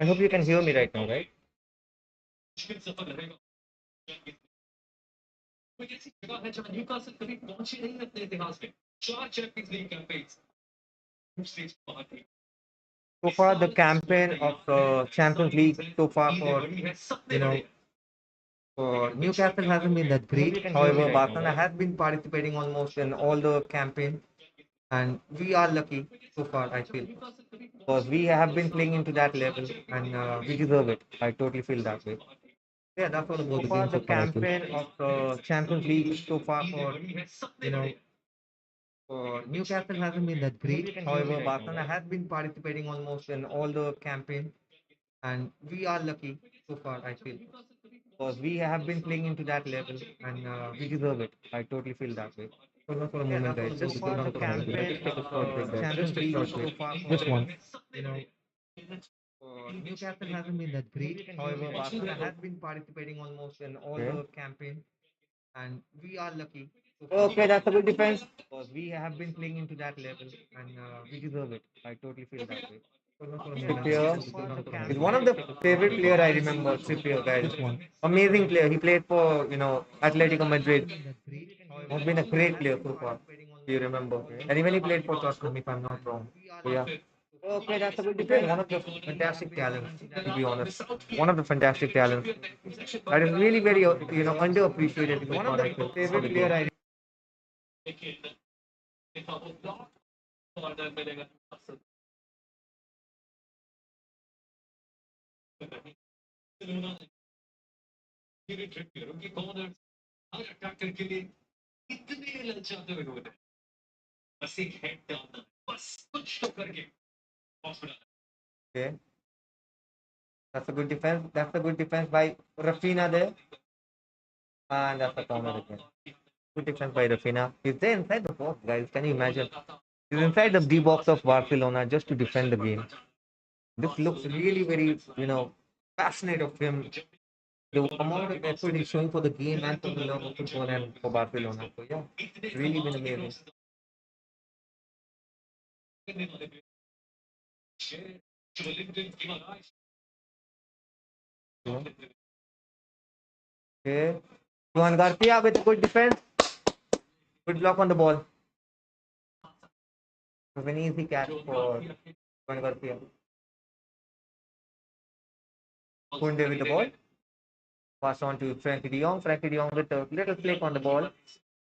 I hope you can hear me right now, right? So far, the campaign of the Champions League so far you know, for Newcastle hasn't been that great. However, Barcelona has been participating almost in all the campaign, and we are lucky so far, I feel, because we have been playing into that level, and we deserve it. I totally feel that way. Yeah, that's all about the game so far, I feel. Campaign of the Champions League so far you know, Newcastle hasn't been that great. However, Barcelona has been participating almost in all the campaign, and we are lucky so far, I feel, because we have been playing into that level, and we deserve it. I totally feel that way. Hold on for a moment, guys. Just hold on for a moment. Let us take a short break, guys. Champions League so far just one. You know, Newcastle hasn't been that great. However, Barcelona has been participating almost in all the campaign, and we are lucky. Okay, that's a good defense. Because we have been playing into that level, and we deserve it. I totally feel that way. Trippier is one of the favorite player I remember. Trippier, guys, amazing player. He played for Atletico Madrid. Has been a great player so far. You remember, and even he played for Tottenham, if I'm not wrong. So, yeah. Okay, that's a good defense. One of the fantastic talents, to be honest. One of the fantastic talents. That is really very underappreciated. One of the favorite player I okay. That's a good defense. That's a good defense by Rafina there. And that's a corner again. Good defense by Rafina. He's there inside the box, guys. Can you imagine? He's inside the D box of Barcelona just to defend the game. This looks really very, passionate of him. The amount of effort he's showing for the game and for the love of football and for Barcelona. So yeah, really been amazing. Yeah. Okay. Juan Garcia with good defense. Good block on the ball. It was an easy catch for Juan Garcia. Kunde with the ball. Pass on to Frankie de Jong. Frankie de Jong with a little flick on the ball.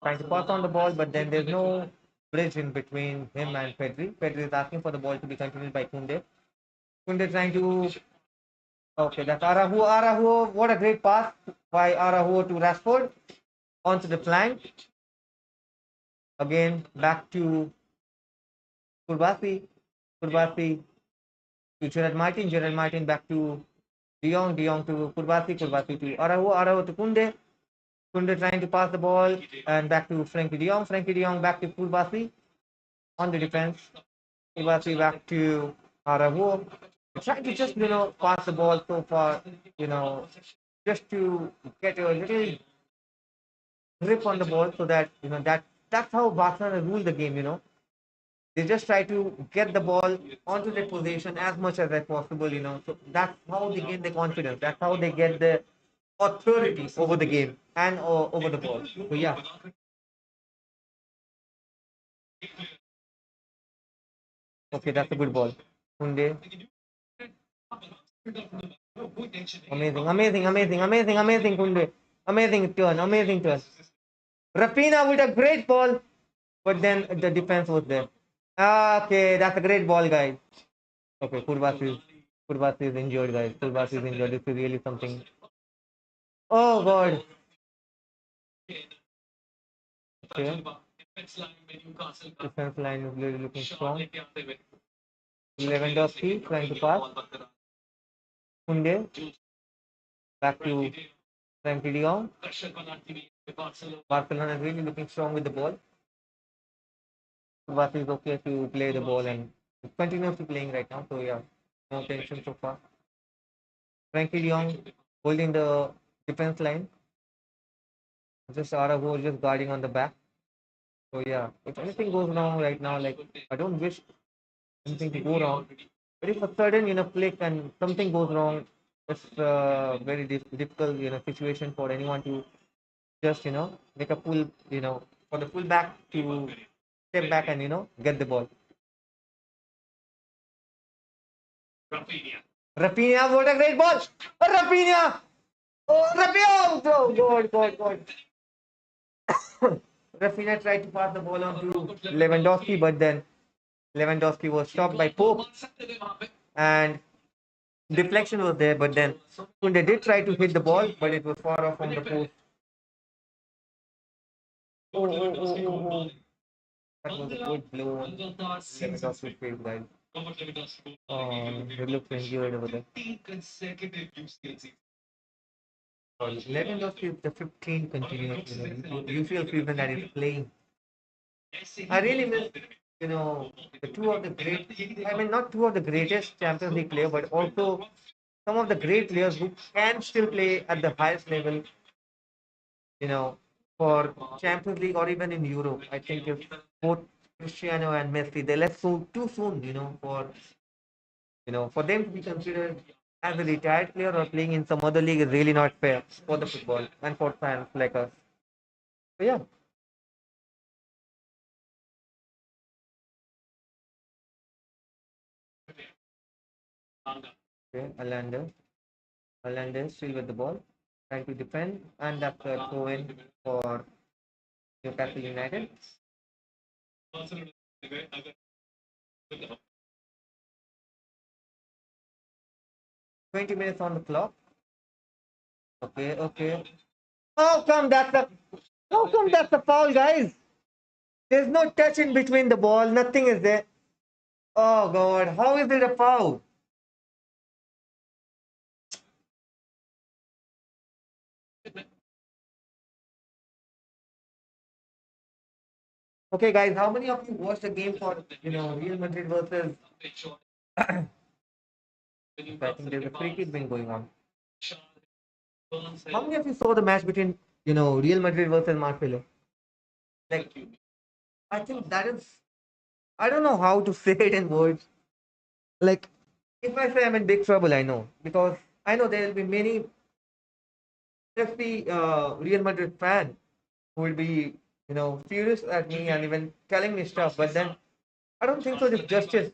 Trying to pass on the ball, but then there's no bridge in between him and Pedri. Pedri is asking for the ball to be continued by Kunde. Kunde trying to. Okay, that's Araujo. Araujo, what a great pass by Araujo to Rashford. Onto the flank. Again, back to Kurbasi. Kurbasi to Gerard Martin. Gerard Martin back to De Jong. De Jong to Kurbasi. Kurbasi to Araujo. Araujo to Kunde. Kunde trying to pass the ball and back to Frankie de Jong. Frankie de Jong back to Kurbasi on the defense. Kurbasi back to Araujo. Trying to just, pass the ball so far, just to get a little grip on the ball so that, that's how Barcelona rule the game. They just try to get the ball onto their position as much as possible. So that's how they gain the confidence. That's how they get the authority over the game and over the ball. So yeah. Okay, that's a good ball. Kunde. Amazing, amazing, amazing, amazing, amazing, Kunde. Amazing turn, amazing turn. Rafina with a great ball, but then the defense was there. Okay, that's a great ball, guys. Okay, Kurbas is injured, guys. Kurbas is injured. This is really something. Oh God. Okay. Defense line is really looking strong. Lewandowski trying to pass. Kunde back to Frankie de Jong. Barcelona is really looking strong with the ball. Kurbas is okay to play the ball and continuously playing right now. So yeah, no tension so far. Frankie de Jong holding the defense line. Just Araujo just guarding on the back. So yeah, if anything goes wrong right now, like I don't wish anything to go wrong. But if a sudden, flick and something goes wrong, it's a very difficult, situation for anyone to just, make a full, for the fullback to step back and, get the ball. Rafinha, what a great ball! Oh, Rafinha! Oh, Rafinha! Oh, God, God, God. Rafinha tried to pass the ball on to Lewandowski, but then Lewandowski was stopped by Pope, and deflection was there, but then Kunde did try to hit the ball, but it was far off from the post. Oh, oh, oh, oh, oh. That was a good blow on Lewandowski's face, guys. Oh, he looks injured over there. Oh, Lewandowski is the 15th continuous, UCL season that is playing. I really miss, the two of the great, I mean, not two of the greatest Champions League players, but also some of the great players who can still play at the highest level, you know, for Champions League or even in Europe. I think if both Cristiano and Messi, they left so too soon, for them to be considered as a retired player or playing in some other league is really not fair for the football and for fans like us. So yeah, okay, Alanda still with the ball, trying to defend, and that's a throw in for Newcastle United. 20 minutes on the clock. Okay, okay. How come that's a foul, guys? There's no touch in between the ball. Nothing is there. Oh God, how is it a foul? Okay, guys, how many of you watched the game for Real Madrid versus? I think there's a free kick been going on. How many of you saw the match between Real Madrid versus Marcelo? Like, I think that is. I don't know how to say it in words. Like, if I say I'm in big trouble, I know because I know there will be many FC Real Madrid fan who will be furious at me and even telling me stuff. But then I don't think so. It's justice.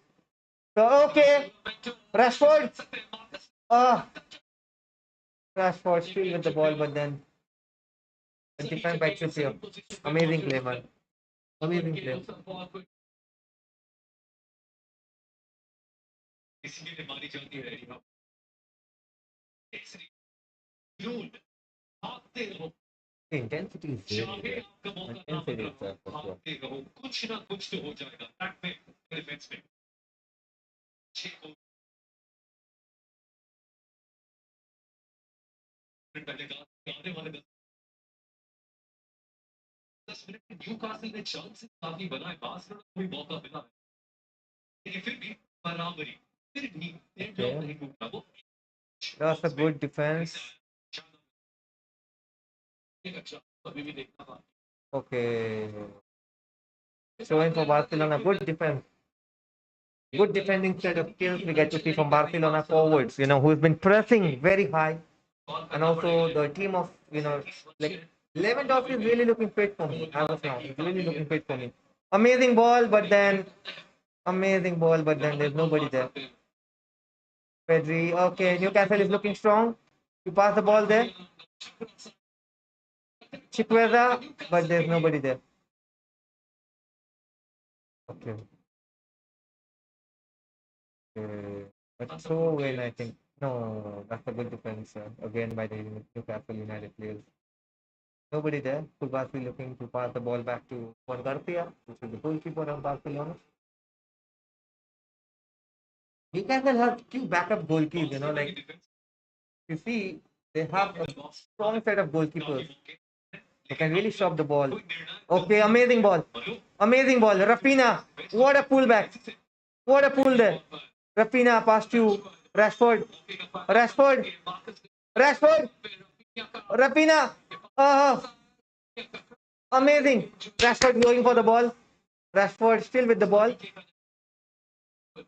So okay, Rashford. Ah, Rashford still with the ball, but then defend by Trippier. Amazing play, man. Amazing play. The intensity is there. Intensity is there for sure. Okay. That's a good defense. Okay. Showing for Barcelona, good defense. Good defending set of skills we get to see from Barcelona forwards, who's been pressing very high. And also the team of, like Lewandowski is really looking fit for me as of now. He's really looking fit for me. Amazing ball, but then there's nobody there. Pedri, okay, Newcastle is looking strong. You pass the ball there. Chikweza, but there's nobody there. Okay. But so when I think no, that's a good defense again by the Newcastle United players. Nobody there. Kubasi looking to pass the ball back to Juan Garcia, which is the goalkeeper of Barcelona. Newcastle has two backup goalkeepers, like you see, they have a strong set of goalkeepers. They can really stop the ball. Okay, amazing ball. Amazing ball. Rafinha, what a pullback. What a pull there. Rafinha pass to Rashford. Rashford. Rashford. Rafinha. Uh, Amazing. Rashford going for the ball. Rashford still with the ball.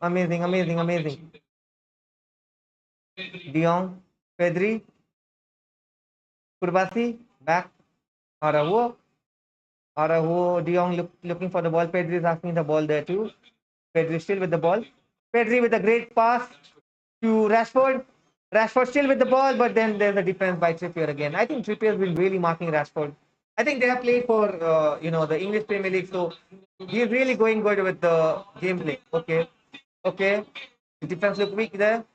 Amazing, amazing, amazing. De Jong, Pedri, Kurbasi, back. Araujo, Araujo, De Jong looking for the ball. Pedri is asking the ball there too. Pedri still with the ball. Pedri with a great pass to Rashford. Rashford still with the ball, but then there's a defense by Trippier again. I think Trippier has been really marking Rashford. I think they have played for the English Premier League, so he's really going good with the gameplay. Okay, okay. The defense look weak there.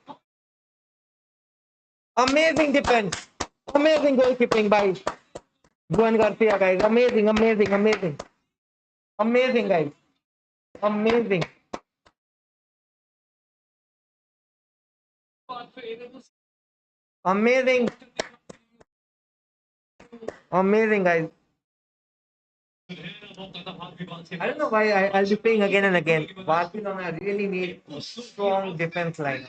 Amazing defense. Amazing goalkeeping by Juan Garcia, guys. Amazing, amazing, amazing. Amazing, guys. Amazing. Amazing. Amazing, guys. I don't know why I'll be playing again and again. Barcelona really need a strong defense line.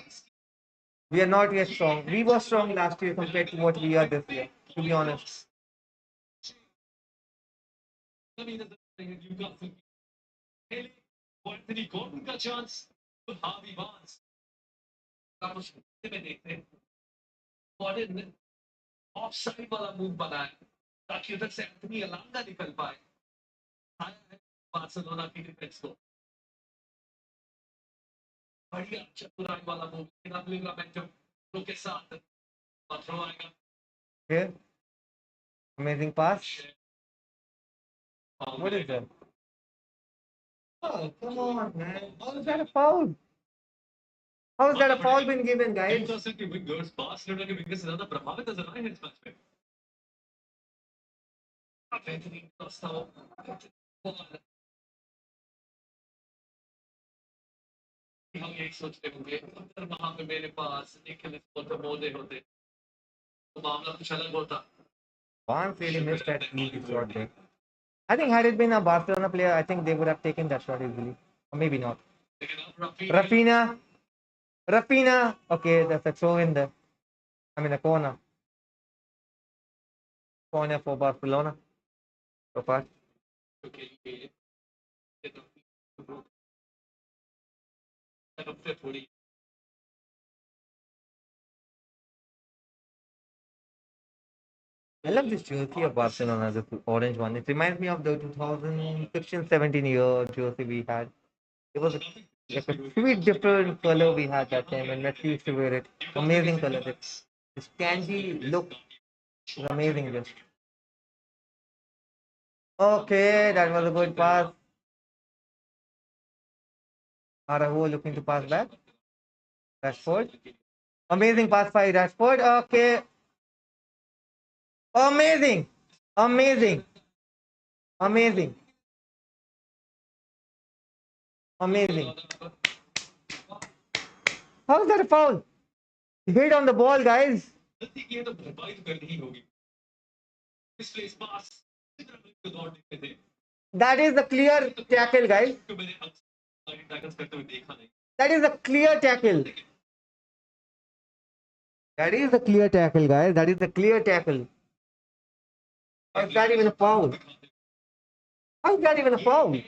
We are not yet strong. We were strong last year compared to what we are this year, to be honest. Okay. Amazing pass. What is that? Oh, come on, man. How is that a foul? How is that a foul been given, guys? Barnes really missed that easy shot there. I think had it been a Barcelona player, I think they would have taken that shot easily. Or maybe not. Rafinha. Rafinha. Okay, that's a throw in there. I mean, a corner. Corner for Barcelona. So far. I love this jersey of Barcelona, the orange one. It reminds me of the 2016-17 year jersey we had. It was like a sweet different color we had that time when Messi used to wear it. Amazing color. This candy look is amazing just. Okay, that was a good pass. Araujo looking to pass back. Rashford. Amazing pass by Rashford. Okay. Amazing. Amazing. Amazing. Amazing. How is that a foul? Hit on the ball, guys. That is the clear tackle, guys. That is a clear tackle. That is a clear tackle, guys. That is a clear tackle. How is that even a foul? How is that even a foul?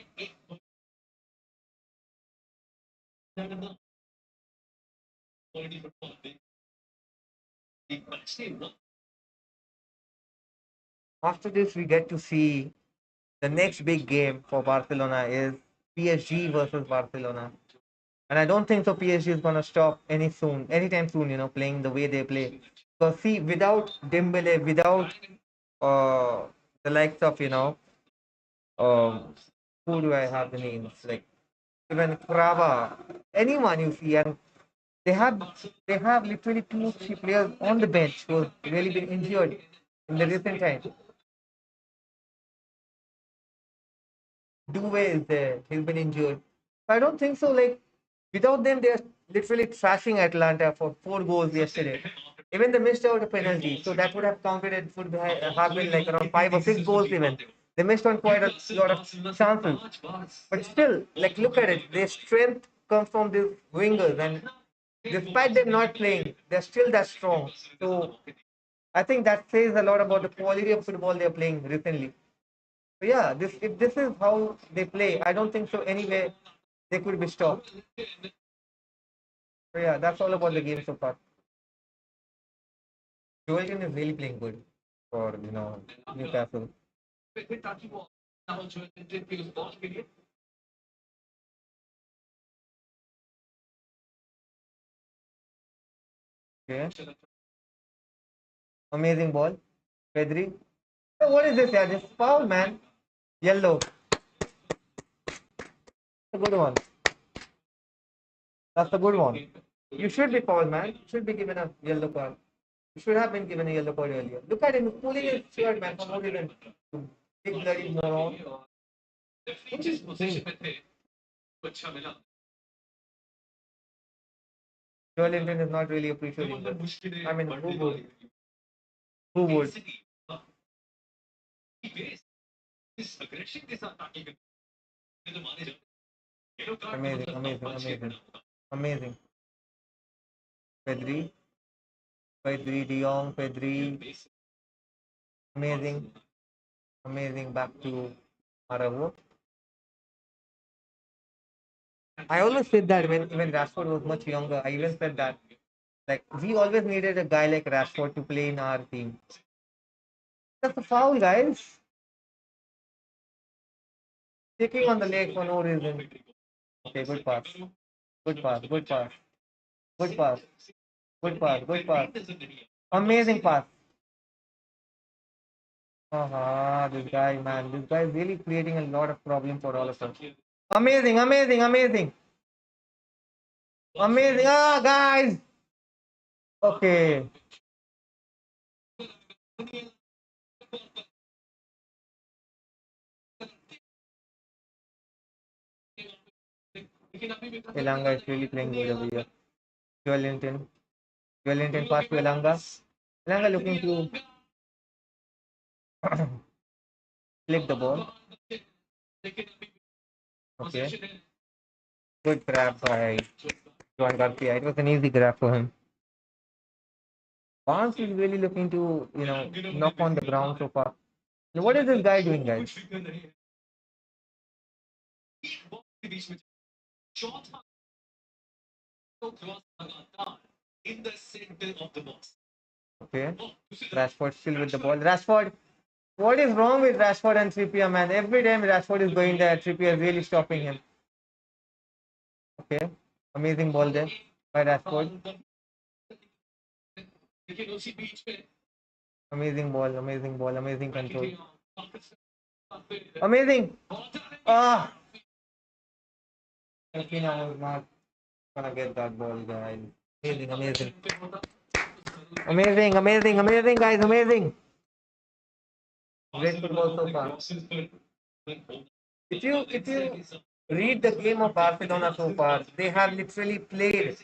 After this, we get to see the next big game for Barcelona is PSG versus Barcelona. And I don't think so PSG is gonna stop anytime soon, playing the way they play. Because see, without Dembele, without uh the likes of, um who do I have the names? Like even Krava, anyone you see, and they have they have literally 2 3 players on the bench who have really been injured in the recent times. Duve is there. He's been injured. I don't think so. Like without them, they're literally trashing Atlanta for 4 goals yesterday. Even they missed out a penalty, so that would have counted. It would have been like around 5 or 6 goals. Even they missed on quite a lot of chances. But still, like look at it. Their strength comes from these wingers, and despite them not playing, they're still that strong. So I think that says a lot about the quality of football they're playing recently. So yeah, if this is how they play, I don't think so anyway they could be stopped. So yeah, that's all about the game so far. Joelton is really playing good for Newcastle. Okay, amazing ball, Pedri. What is this? Yeah, this foul, man. Yellow. A good one. That's a good one. You should be fouled, man. You should be given a yellow card. You should have been given a yellow card earlier. Look at him, he's pulling his shirt, man, for no reason. You big bloody moron. What is this? Joel Linton is not really appreciating this. I mean, who would? Who would? Amazing, amazing, amazing. Amazing. Pedri, Pedri, De Jong, Pedri. Amazing, amazing. Back to Araujo. I always said that when Rashford was much younger, I even said that like we always needed a guy like Rashford to play in our team. That's a foul, guys. Kicking on the leg for no reason. Okay, good pass. Good pass. Good pass. Good pass. Good pass. Good pass. Amazing pass. This guy, man. This guy is really creating a lot of problem for all of us. Amazing, amazing, amazing. Amazing. Guys. Okay. Elanga is really playing good over here. Wellington. Wellington pass to Elanga. Elanga looking to flip the ball. Okay. Good grab by Juan Garcia. It was an easy grab for him. Barnes is really looking to, knock on the ground so far. What is this guy doing, guys? Okay. Rashford still with the ball. Rashford. What is wrong with Rashford and Trippier, man? Every time Rashford is going there, Trippier is really stopping him. Okay. Amazing ball there by Rashford. Amazing ball, amazing ball, amazing control. Amazing. Ah, Fina was not gonna get that ball, guys. Amazing, amazing. Amazing, amazing, amazing, guys, amazing. Great football so far. If you read the game of Barcelona so far, they have literally played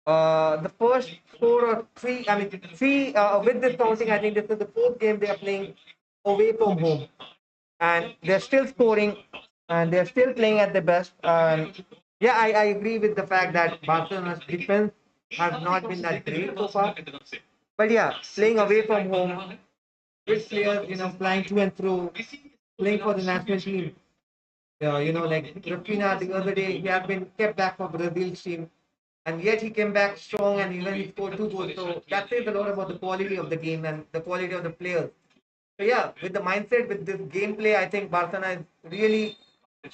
the first four or three. I mean, three with this counting. I think this is the fourth game they are playing away from home, and they're still scoring, and they're still playing at the best. And yeah, I agree with the fact that Barcelona's defense has not been that great so far. But yeah, playing away from home with players, flying to and fro, playing for the national team. Like Rapina the other day, he has been kept back for Brazil's team, and yet he came back strong and even he scored two goals. So that says a lot about the quality of the game and the quality of the players. So yeah, with the mindset, with this gameplay, I think Barcelona is really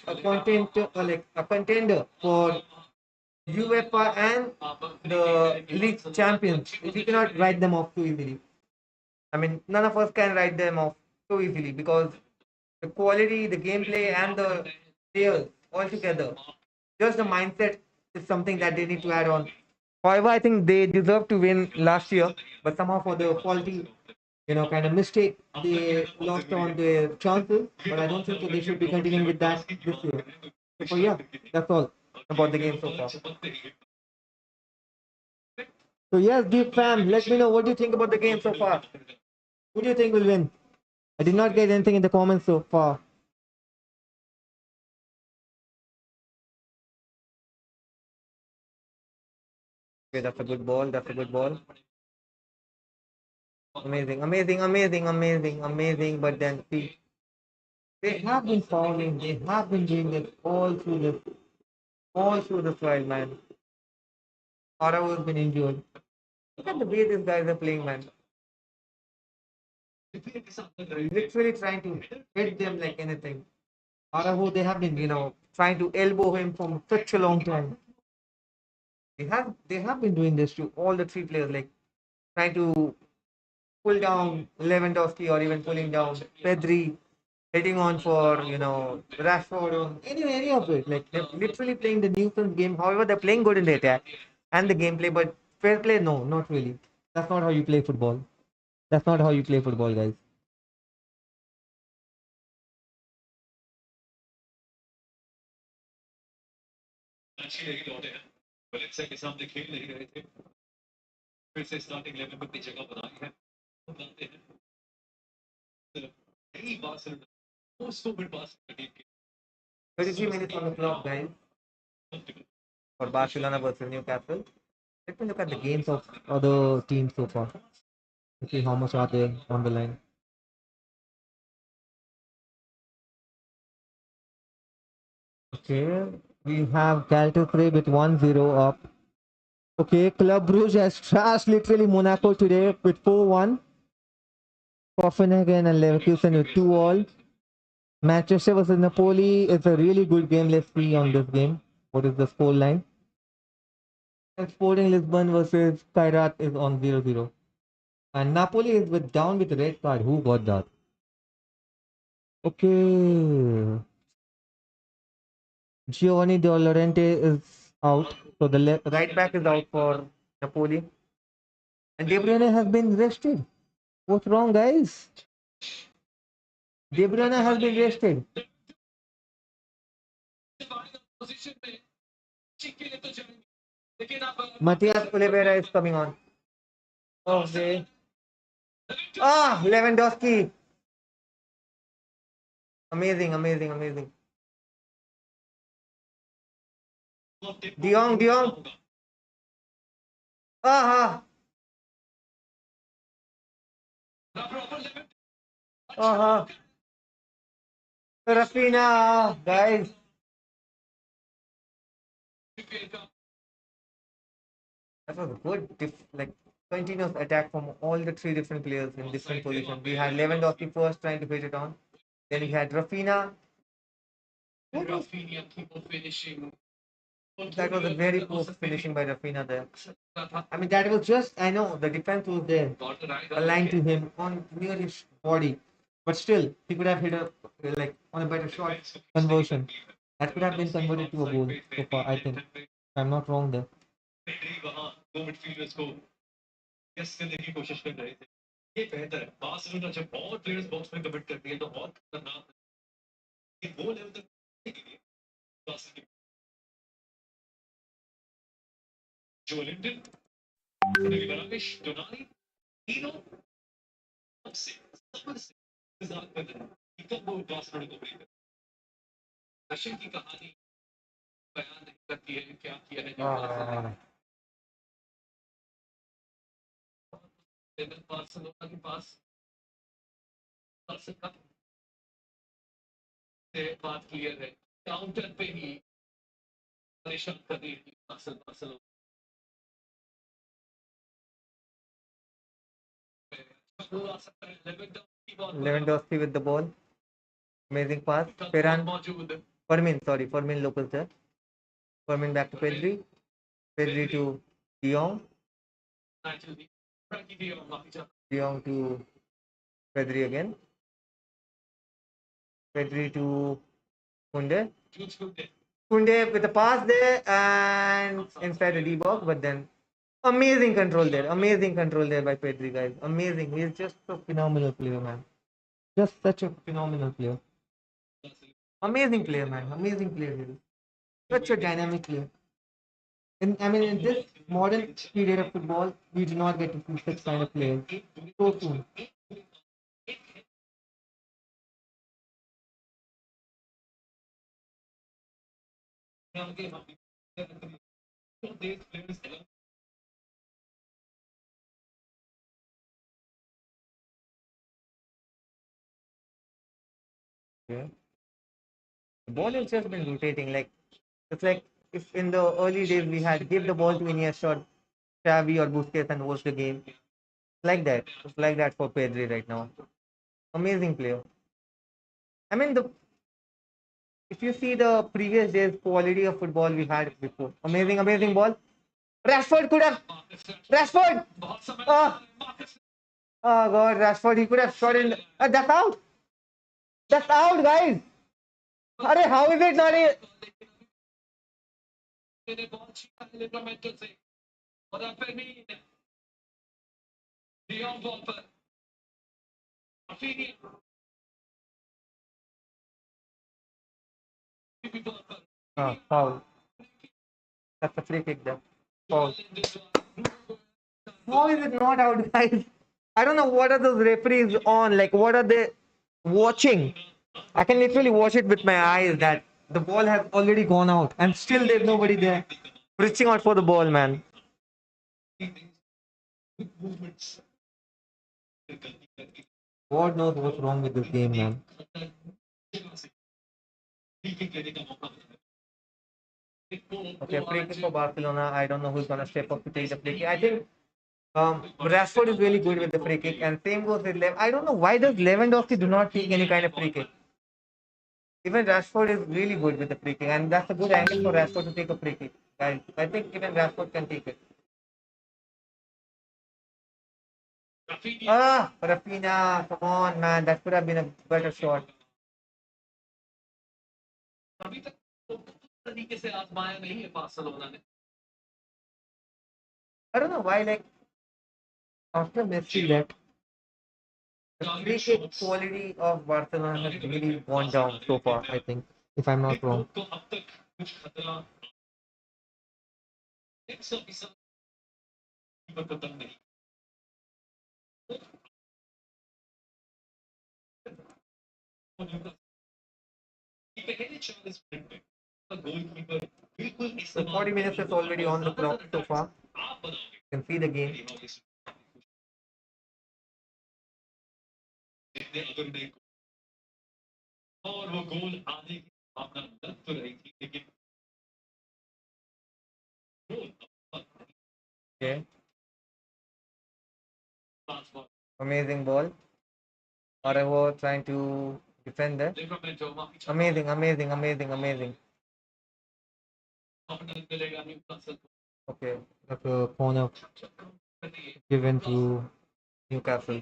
a contender for UEFA and the league champions. We cannot write them off too easily. I mean, none of us can write them off so easily because the quality, the gameplay, and the players all together. Just the mindset is something that they need to add on. However, I think they deserve to win last year, but somehow for the quality, kind of mistake, they lost on their chances. But I don't think so. They should be continuing with that this year. So yeah, that's all about the game so far. So yes, deep fam, let me know what do you think about the game so far. Who do you think will win? I did not get anything in the comments so far. Okay, that's a good ball. That's a good ball. Amazing, amazing, amazing, amazing, amazing. But then see, they have been fouling. They have been doing this all through this while, man. Araujo has been injured. Look at the way these guys are playing, man. Literally trying to hit them like anything. Araujo, they have been, trying to elbow him from such a long time. They have been doing this to all the three players, like trying to pull down Lewandowski or even pulling down Pedri, hitting on for Rashford or any of it. Like they're literally playing the nuisance game. However, they're playing good in the attack and the gameplay, but fair play, no, not really. That's not how you play football. That's not how you play football, guys. Barcelona. 33 minutes on the clock, guys, for Barcelona versus Newcastle. Let me look at the games of other teams so far. Let's see how much are they on the line. Okay, we have Galatasaray with 1-0 up. Okay, Club Brugge has trashed literally Monaco today with 4-1. Copenhagen and Leverkusen with 2-all. Manchester versus Napoli is a really good game. Let's see on this game. What is the score line? And Sporting Lisbon versus Kairat is on 0-0. And Napoli is down with a red card. Who got that? Okay. Giovanni De Laurenti is out. So the right back is out for Napoli. And De Bruyne has been rested. What's wrong, guys? De Bruyne has been rested. Matthias Oliveira is coming on. Okay. Lewandowski. Amazing, amazing, amazing. De Jong, De Jong. Ah, ah. Rafinha, guys. That was a good, like continuous attack from all the three different players in different positions. We had Lewandowski first trying to hit it on. Then we had Rafinha. That was a very poor finishing by Rafinha there. I mean, that was just, I know, the defense was there, aligned to him on near his body. But still, he could have hit like, on a better shot conversion. That could have been converted to a goal so far, I think. I'm not wrong there. Ah. Lewandowski with the ball. Amazing pass. Ferran. Fermin Lopez there. Fermin back to Pedri. Pedri to De Jong. De Jong to Pedri again. Pedri to Kunde. Kunde with a pass there and inside the D box, but then amazing control there. Amazing control there by Pedri, guys. Amazing. He's just a phenomenal player, man. Just such a phenomenal player. Amazing player, man. Amazing player. He is. Such a dynamic player. I mean, in this modern period of football, we do not get to see such kind of players so soon. Yeah. The ball has just been rotating. Like it's like if in the early days we had give the ball to Iniesta, Xavi or Busquets and watch the game. Like that. It's like that for Pedri right now. Amazing player. I mean, the if you see the previous days quality of football we had before, amazing, amazing ball. Rashford could have. Rashford. Oh, oh God, Rashford. He could have shot in. That's out. That's out, guys. Arey, how is it not a? Foul. That's a free kick there. Foul. How is it not out, guys? I don't know what are those referees on. Like, what are they watching? I can literally watch it with my eyes that the ball has already gone out, and still there's nobody there reaching out for the ball, man. God knows what's wrong with this game, man. Okay, free kick for Barcelona. I don't know who's gonna step up to take the free kick. I think Rashford is really good with the free kick, and same goes with Lev. I don't know why does Lewandowski do not take any kind of free kick. Even Rashford is really good with the free kick, and that's a good angle for Rashford to take a free kick. Guys, I think even Rashford can take it. Rafinha, come on, man, that could have been a better shot. I don't know why, like after Messi left, the free kick quality of Barcelona has really gone down so far. I think, if I'm not wrong. So 40 minutes is already on the clock so far. You can see the game. Okay, amazing ball. Araujo trying to defend there. Amazing, amazing, amazing, amazing. Okay, that's a corner given to Newcastle.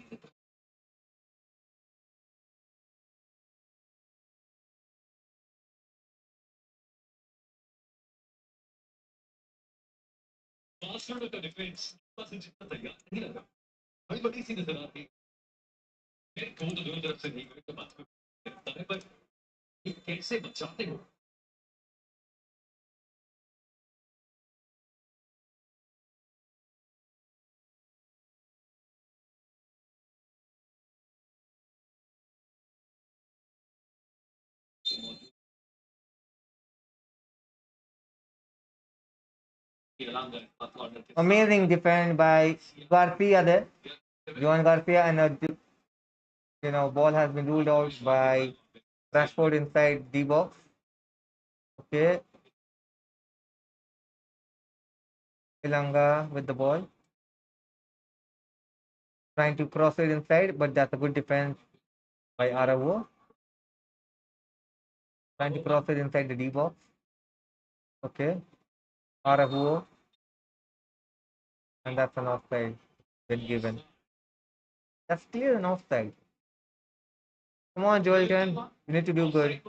Amazing defend by Garcia there. Joan Garcia, and ball has been ruled out by Rashford inside D box. Okay, Ilanga with the ball, trying to cross it inside, but that's a good defense by Araujo. Trying to cross it inside the D box. Okay, Araujo, and that's an offside been given. That's clear an offside. Come on, Joelton, you need to do good.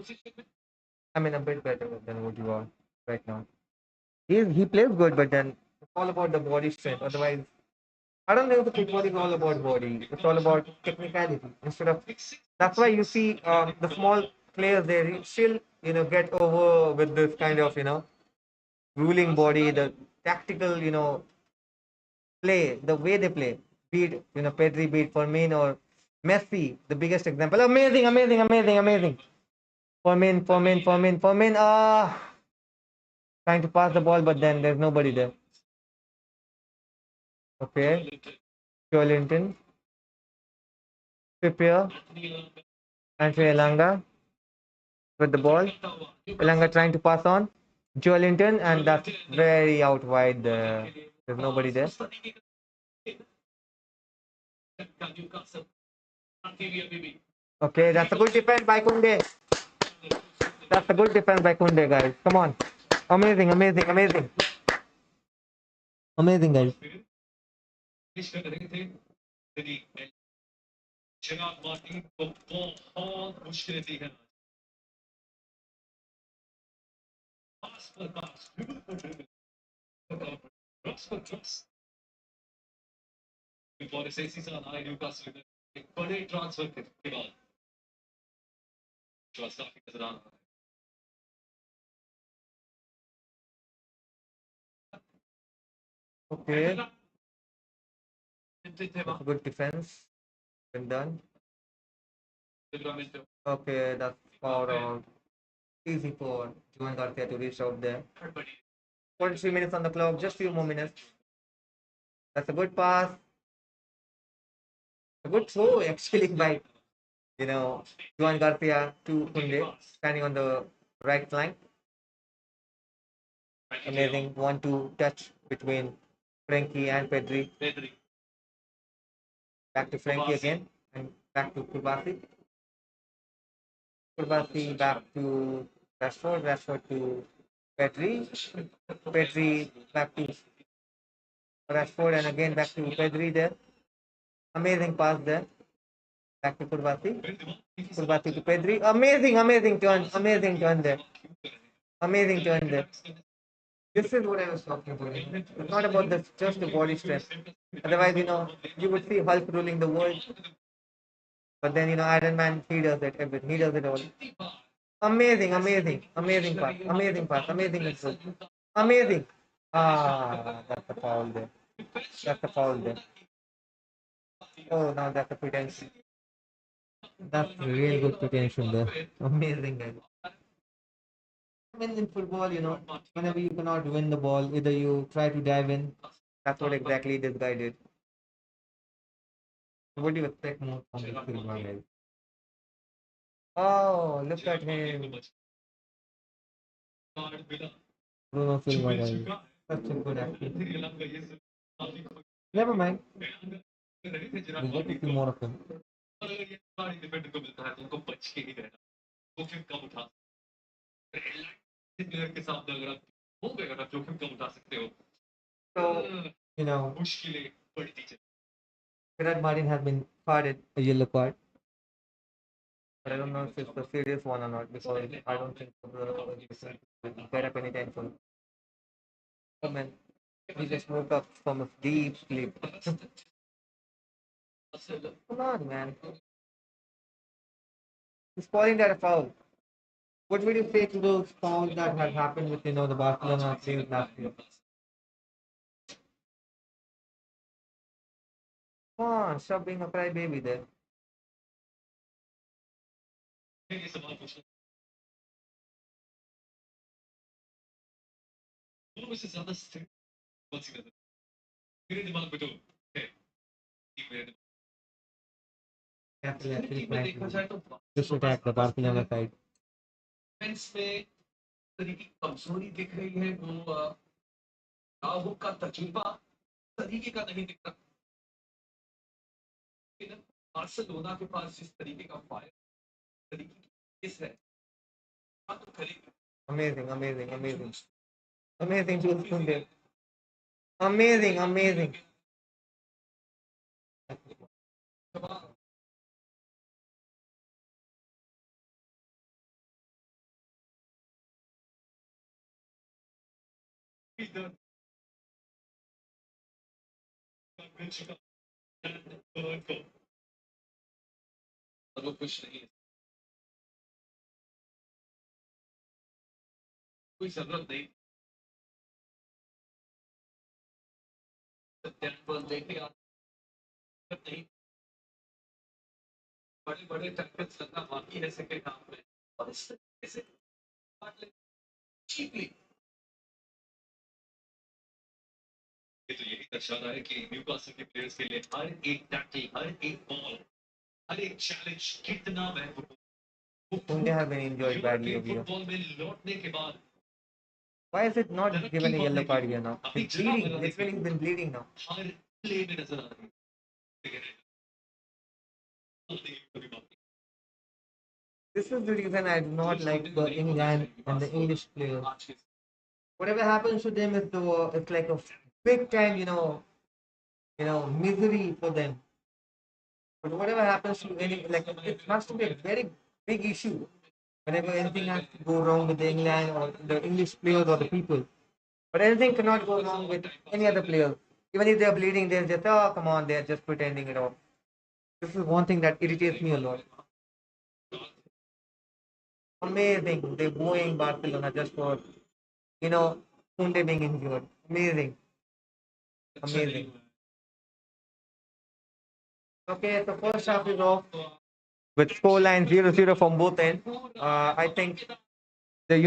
I mean, a bit better than what you are right now. He plays good, but then it's all about the body strength. Otherwise, I don't think the football is all about body. It's all about technicality. Instead of that's why you see the small players they still get over with this kind of ruling body, the tactical play, the way they play. Be it Pedri, be it Firmino or Messi, the biggest example. Amazing, amazing, amazing, amazing. Firmin. Trying to pass the ball, but then there's nobody there. Okay, Joelinton, Trippier, and Elanga with the ball. Elanga trying to pass on Joelinton, and that's very out wide there. There's nobody there. Okay, that's a good defense by Kunde. That's a good defense by Kunde, guys. Come on. Amazing, amazing, amazing. Amazing, guys. Okay. That's a good defense. Been done. Okay, that's foul out. Easy for Juan Garcia to reach out there. 43 minutes on the clock, just few more minutes. That's a good pass. A good throw actually by Juan Garcia to Kunde, standing on the right flank. Amazing 1-2 touch between Frankie and Pedri. Back to Frankie again and back to Kubasi. Kubasi back to Rashford. Rashford to Pedri. Pedri back to Rashford and again back to Pedri there. Amazing pass there. Back to Kubasi. Kubasi to Pedri. Amazing turn. Amazing turn there. Amazing turn there. This is what I was talking about. It's not about just the body strength. Otherwise, you would see Hulk ruling the world. But then, Iron Man, he does it everything. He does it all. Amazing pass. Amazing pass. Amazing control. Amazing. That's a foul there. That's a foul there. Oh, now that's a potential. That's real good potential there. Amazing, guys. In football, whenever you cannot win the ball, either you try to dive in. That's what exactly this guy did. What do you expect more from this Silva, guys? Oh, look at him. Bruno Silva, guys. Such a good actor. Never mind. We'll get to see more of him. So, Gerard Martin has been carded a yellow card. But I don't know if it's a serious one or not because I don't think the get up anytime soon. Come on. He just woke up from a deep sleep. Come on, man. He's calling that a foul. What would you say to those fouls that have happened with, the Barcelona players last year? Come on, stop being a crybaby there. Actually trying to just attack the Barcelona side. Amazing. Amazing Jules Koundé. Amazing. Koundé have been injured badly over here. Why is it not given a yellow card here now? It's bleeding. Literally, he's been bleeding now. This is the reason I do not like the England and the English players. Whatever happens to them is it's like a big time, misery for them. But whatever happens to any, like it has to be a very big issue whenever anything has to go wrong with the England or the English players or the people. But anything cannot go wrong with any other players. Even if they're bleeding, they're just, oh, come on, they're just pretending it off. This is one thing that irritates me a lot. Amazing. They're booing Barcelona just for, you know, Kunde being injured. Amazing. Amazing. Okay, so first half is off with scoreline 0-0 from both ends. I think the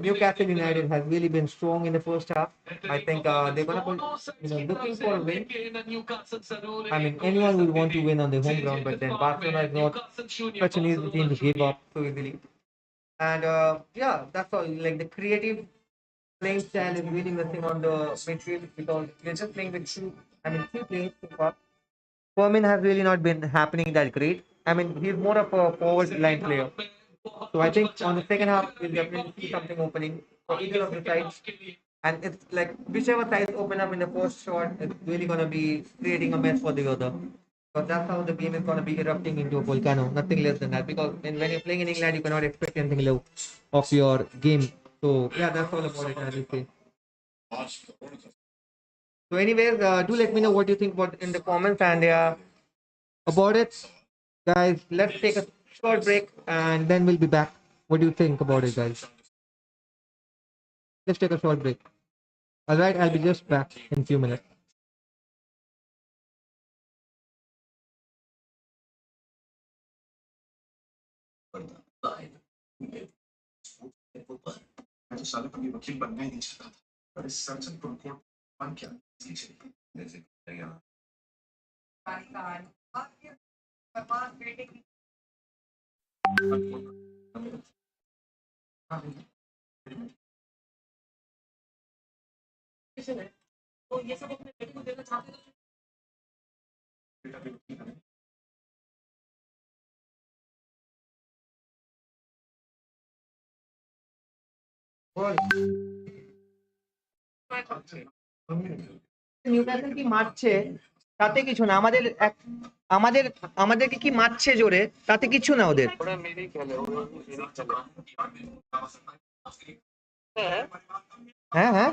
Newcastle United has really been strong in the first half. I think they're gonna be looking for a win. I mean, anyone would want to win on the home ground, but then Barcelona is not such an easy team to give up so easily. And yeah, that's all. Like the creative playing style is really missing on the midfield because they're just playing with three players so far. Fermin has really not been happening that great. I mean, he's more of a forward line player. So I think on the second half, we'll definitely see something opening for either of the sides. And it's like whichever sides open up in the first shot, it's really going to be creating a mess for the other. Because that's how the game is going to be erupting into a volcano, nothing less than that. Because when you're playing in England, you cannot expect anything low of your game. So yeah, that's all about it, I will say. So anyways, do let me know what you think about in the comments and about it. Guys, let's take a short break and then we'll be back. What do you think about it, guys? Let's take a short break. All right, I'll be just back in a few minutes. Newcastle কি মারছে তাতে কিছু না আমাদের আমাদেরকে কি মারছে জোরে তাতে কিছু না ওদের হ্যাঁ হ্যাঁ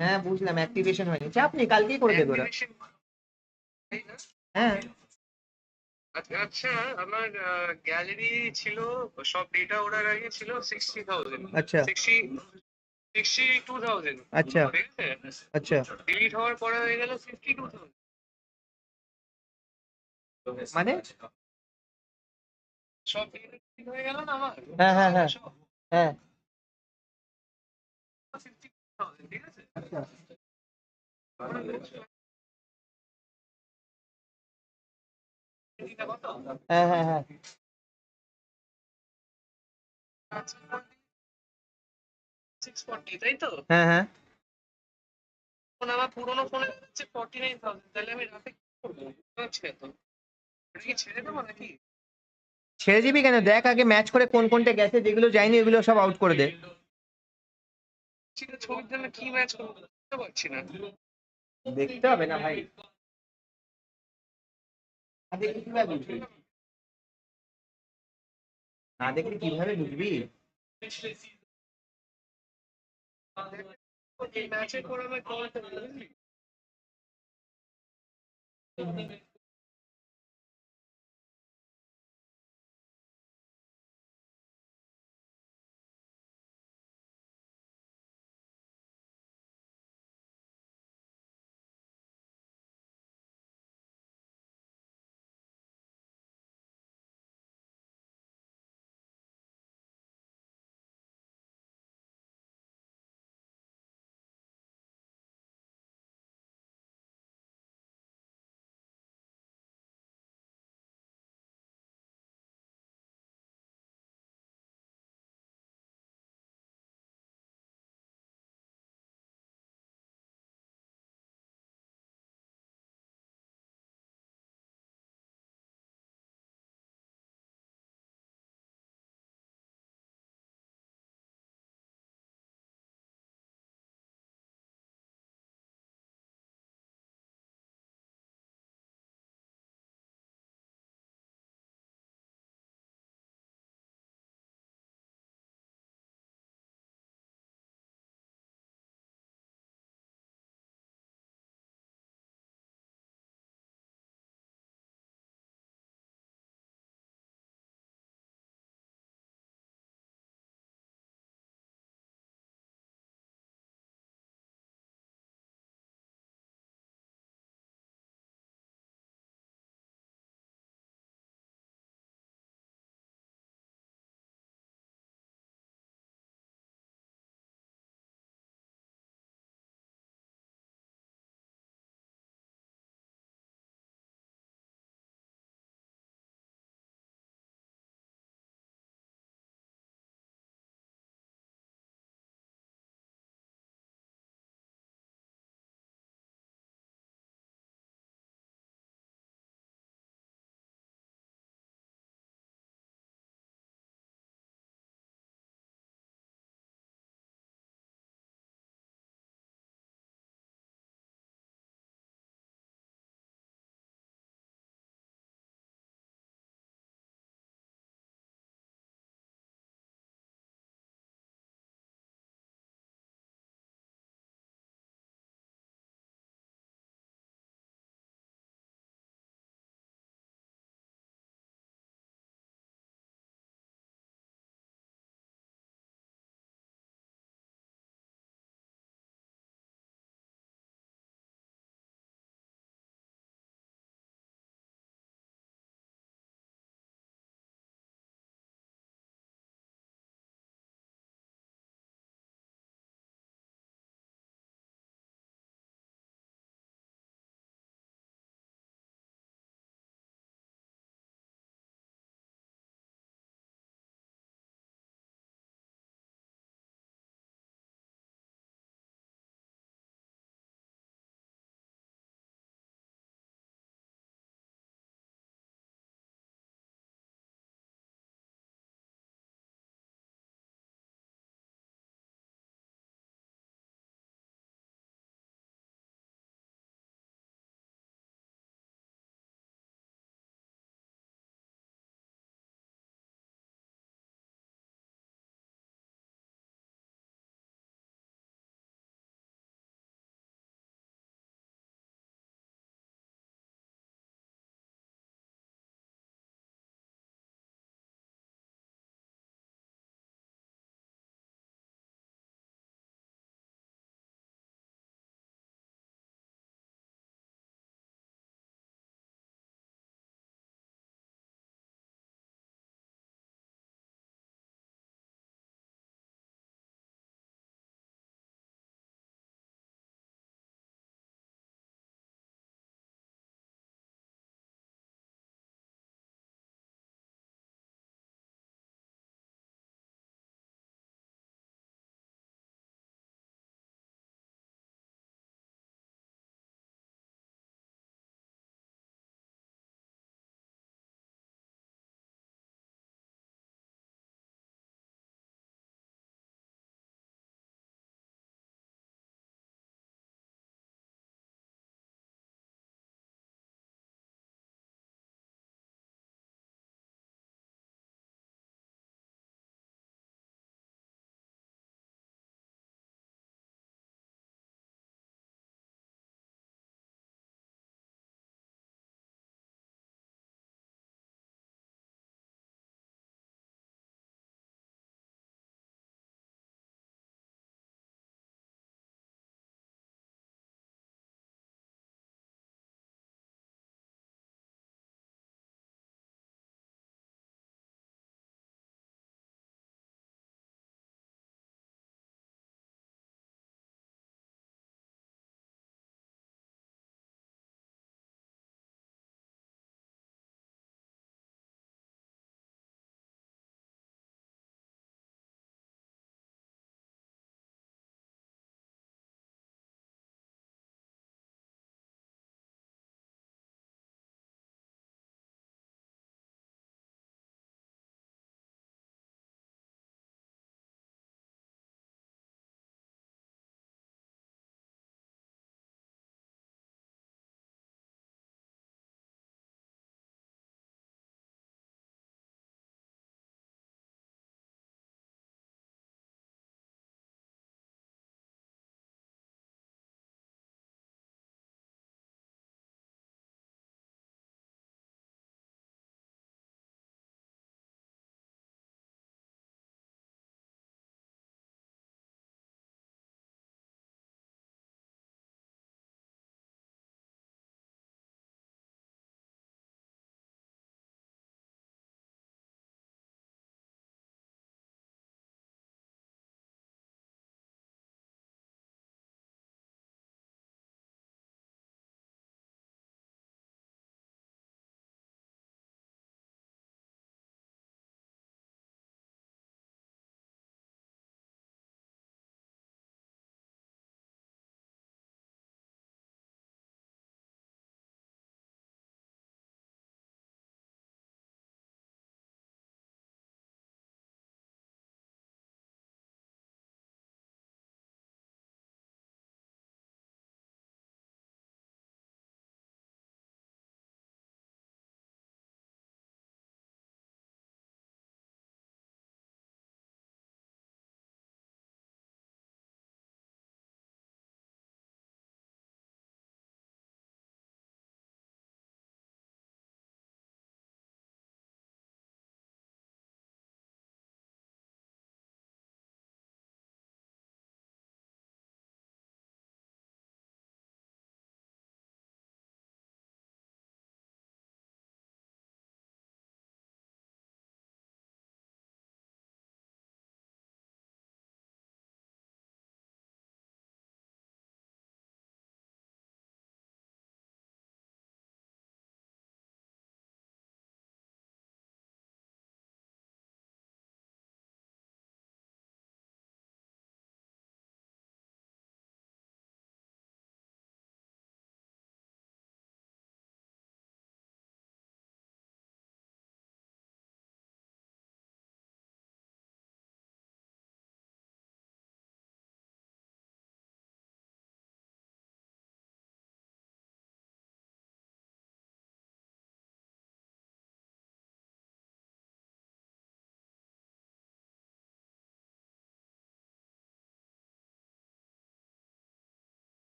হ্যাঁ বুঝলাম অ্যাক্টিভেশন হয়নি চাপ নেই কালকেই করে দেবে ওরা হ্যাঁ আচ্ছা আমার গ্যালারি ছিল সব ডেটা ওরা আগে ছিল 60,000 আচ্ছা 62,000 আচ্ছা ঠিক আছে আচ্ছা ডিলিট হওয়ার পরে হয়ে গেল 52,000 মানে সব ডিলিট হয়ে গেল না আমার হ্যাঁ হ্যাঁ হ্যাঁ হ্যাঁ 50,000 ঠিক আছে আচ্ছা হ্যাঁ হ্যাঁ হ্যাঁ 640 তাই তো হ্যাঁ হ্যাঁ এখন আমার পুরোনো ফোনে হচ্ছে 49,000 তাহলে আমি রাতে কি করবো আচ্ছা তো কি ছেড়ে দেবো নাকি ছেড়ে দিবি কেন দেখ আগে ম্যাচ করে কোন কোনটা গেছে যেগুলো যায়নি ওগুলো সব আউট করে দে ছবির জন্য কি ম্যাচ করবো বুঝতে পারছি না দেখতে হবে না ভাই কিভাবে বুঝবি না দেখলে কিভাবে বুঝবি ম্যাচের পর আমার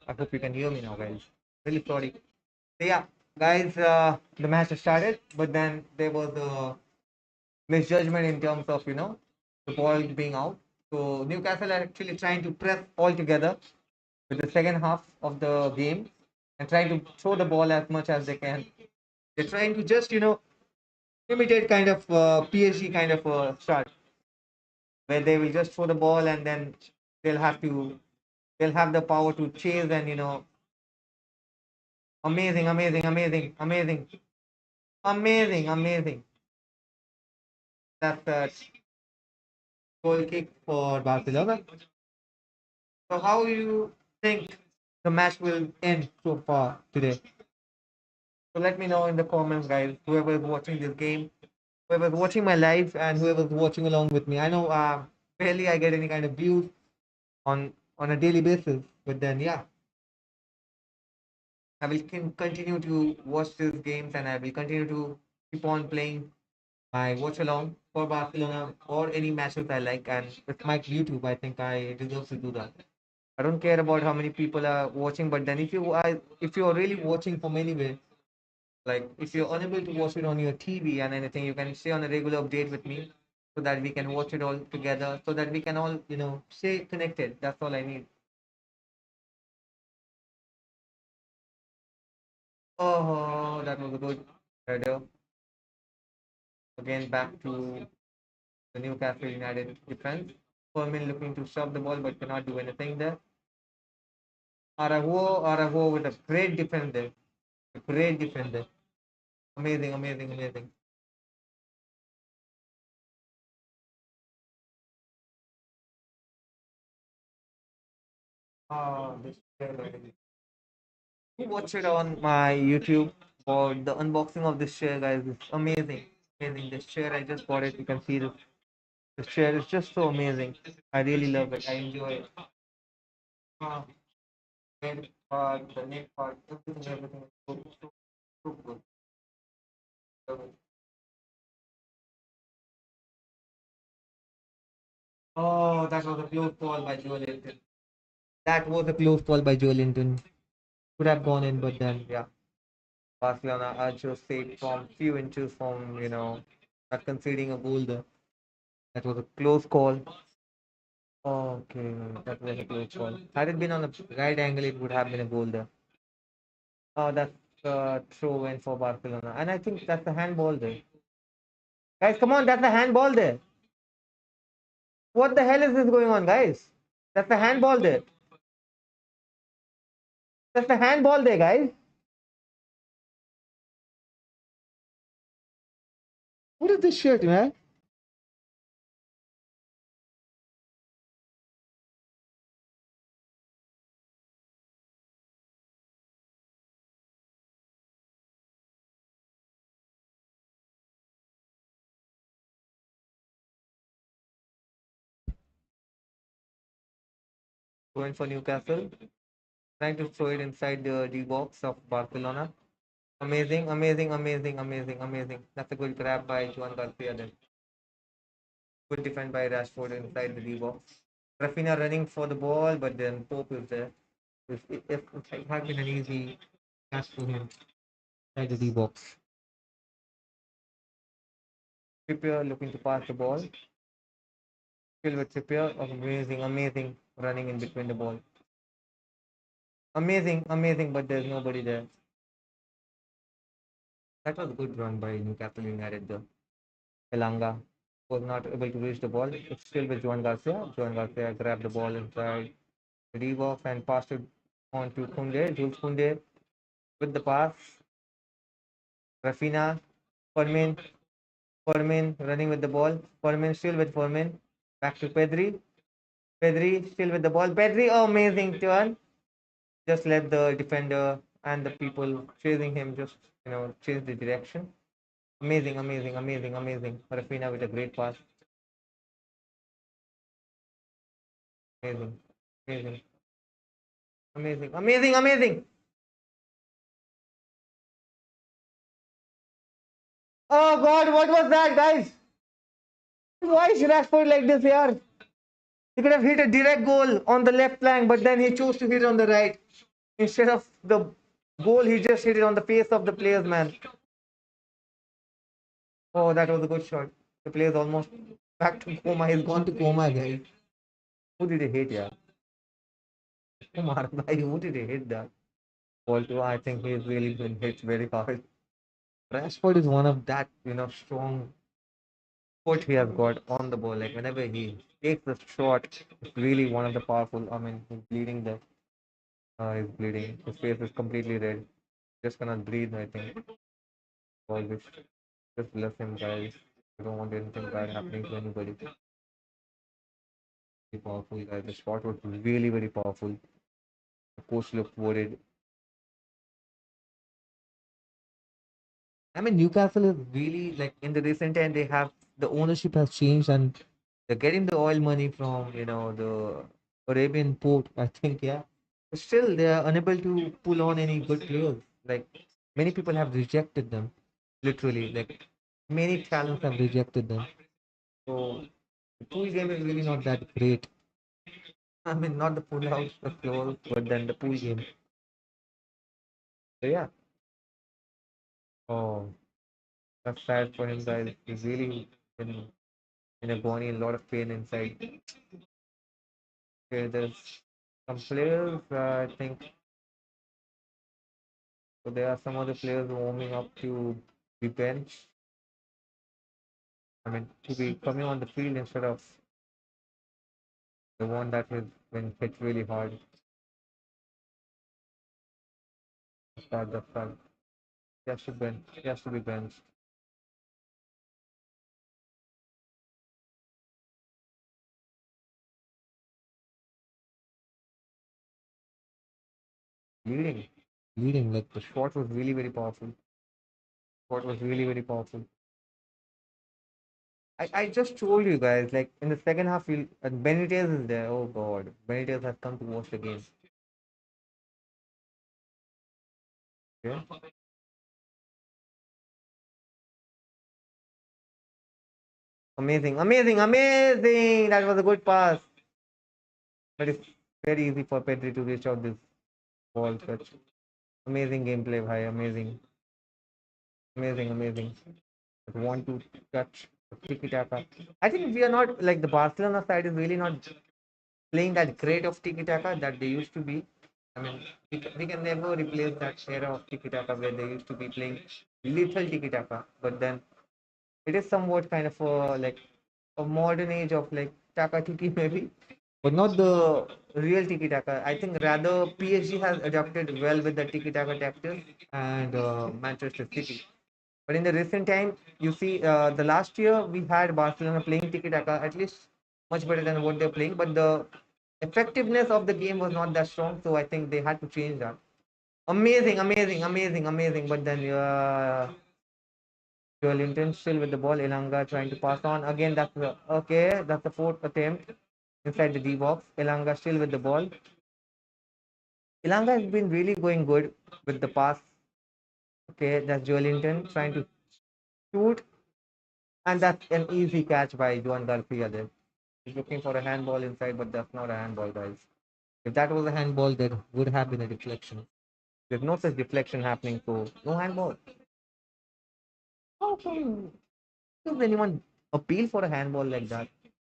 I hope you can hear me now, guys. Really sorry. So yeah, guys, the match has started, but then there was a misjudgment in terms of the ball being out. So Newcastle are actually trying to press all together with the second half of the game and trying to throw the ball as much as they can. They're trying to just imitate kind of PSG kind of start where they will just throw the ball and then they'll have to they'll have the power to chase and amazing, amazing, amazing, amazing, amazing, amazing. That's a goal kick for Barcelona. So how do you think the match will end so far today? So let me know in the comments, guys. Whoever is watching this game, whoever is watching my live, and whoever is watching along with me. I know barely I get any kind of views on a daily basis, but then yeah, I will continue to watch these games and I will continue to keep on playing my watch along for Barcelona or any matches I like. And with my YouTube, I think I deserve to do that. I don't care about how many people are watching, but then if you are really watching from anywhere, like if you're unable to watch it on your TV and anything, you can stay on a regular update with me so that we can watch it all together, so that we can all stay connected. That's all I need. Oh, that was a good header. Again, back to the Newcastle United defense. Fermin looking to stop the ball but cannot do anything there. Araujo with a great defense there. A great defense there. Amazing, amazing, amazing. This you watch it on my YouTube for the unboxing of this chair, guys. It's amazing. Amazing. This chair, I just bought it. You can see this chair is just so amazing. I really love it. I enjoy it. Uh, the neck part, everything is so good. Love it. Oh, that was a close call by Joe Linton. That was a close call by Joe Linton. Could have gone in, but then, yeah. Barcelona are just saved from few inches from, not conceding a goal there. That was a close call. Okay, that was a close call. Had it been on the right angle, it would have been a goal there. Oh, that's a throw in for Barcelona. And I think that's a handball there. Guys, come on, that's a handball there. What the hell is this going on, guys? That's a handball there. That's a handball there, guys. What is this shit, man? Going for Newcastle. Trying to throw it inside the D box of Barcelona. Amazing, amazing, amazing, amazing, amazing. That's a good grab by Juan Garcia then. Good defend by Rashford inside the D box. Rafinha running for the ball, but then Pope is there. It had been an easy catch for him inside the D box. Trippier looking to pass the ball. Still with Trippier. Amazing, amazing running in between the ball. Amazing, amazing, but there's nobody there. That was a good run by Newcastle United though. Elanga was not able to reach the ball. It's still with Juan Garcia. Juan Garcia grabbed the ball inside the D box and passed it on to Kunde. Jules Kunde with the pass. Rafina, Fermin, Fermin running with the ball. Fermin still with Fermin. Back to Pedri. Pedri still with the ball. Pedri, oh, amazing turn. Just let the defender and the people chasing him just change the direction. Amazing, amazing, amazing, amazing. Rafina with a great pass. Amazing, amazing, amazing, amazing, amazing. Oh God, what was that, guys? Why is Rashford like this here? He could have hit a direct goal on the left flank, but then he chose to hit on the right. Instead of the goal, he just hit it on the face of the players, man. Oh, that was a good shot. The player's almost back to coma. He's gone to coma, guys. Who did he hit, yeah? Kumar, bhai, who did he hit that? Ball to, I think he's really been hit very hard. Rashford is one of that, strong foot he has got on the ball. Like whenever he takes the shot, it's really one of the powerful. I mean, he's bleeding there. He's bleeding. His face is completely red. Just cannot breathe, I think. All this. Just bless him, guys. I don't want anything bad happening to anybody. Very powerful, guys. The shot was really very powerful. The coach looked worried. I mean, Newcastle is really like in the recent time they have the ownership has changed and they're getting the oil money from the Arabian port. I think yeah. But still, they are unable to pull on any good players. Like many people have rejected them, literally. Like many talents have rejected them. So the pool game is really not that great. I mean, not the full house, the floor, but then the pool game. So yeah. Oh, that's sad for him, guys. He's really in agony, a lot of pain inside. Okay, there's some players, I think, so there are some other players warming up to be bench. I mean, to be coming on the field instead of the one that has been hit really hard. That's that. He has to bench. He has to be benched. Leading, leading. Like the shot was really very powerful. Shot was really very powerful. I just told you guys, like in the second half, Benitez is there. Oh God, Benitez has come to watch the game. Okay? Amazing, amazing, amazing. That was a good pass. But it's very easy for Pedri to reach out this ball touch. Amazing gameplay, bhai. Amazing, amazing, amazing. But want to touch tiki taka. I think we are not like the Barcelona side is really not playing that great of tiki taka that they used to be. I mean, we can never replace that era of tiki taka where they used to be playing little tiki taka. But then it is somewhat kind of like a modern age of like taka tiki maybe, but not the real tiki taka. I think rather PSG has adapted well with the tiki taka tactics and Manchester City. But in the recent time, you see, the last year we had Barcelona playing tiki taka at least much better than what they're playing, but the effectiveness of the game was not that strong. So I think they had to change that. Amazing, amazing, amazing, amazing. But then Linton still with the ball. Elanga trying to pass on again. Okay. That's the fourth attempt inside the D box. Elanga still with the ball. Elanga has been really going good with the pass. Okay, that's Linton trying to shoot, and that's an easy catch by Juan Garcia there. He's looking for a handball inside, but that's not a handball, guys. If that was a handball, there would have been a deflection. There's no such deflection happening, so no handball. How does anyone appeal for a handball like that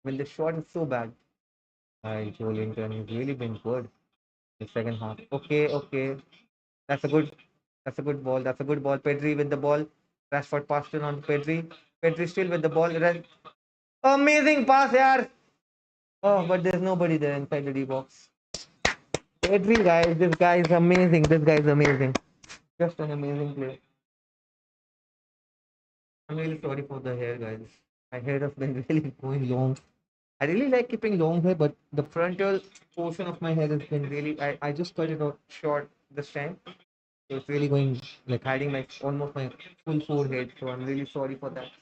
when the shot is so bad? Linton, he's really been good in the second half. Okay, okay. That's a good that's a good ball. That's a good ball. Pedri with the ball. Rashford passed it on to Pedri. Pedri still with the ball. Amazing pass, yaar. Oh, but there's nobody there inside the D box. Pedri, guys, this guy is amazing. This guy is amazing. Just an amazing play. I'm really sorry for the hair, guys. My hair has been really going long. I really like keeping long hair, but the frontal portion of my hair has been really. I just cut it out short this time. So it's really going like hiding my almost my full forehead. So I'm really sorry for that.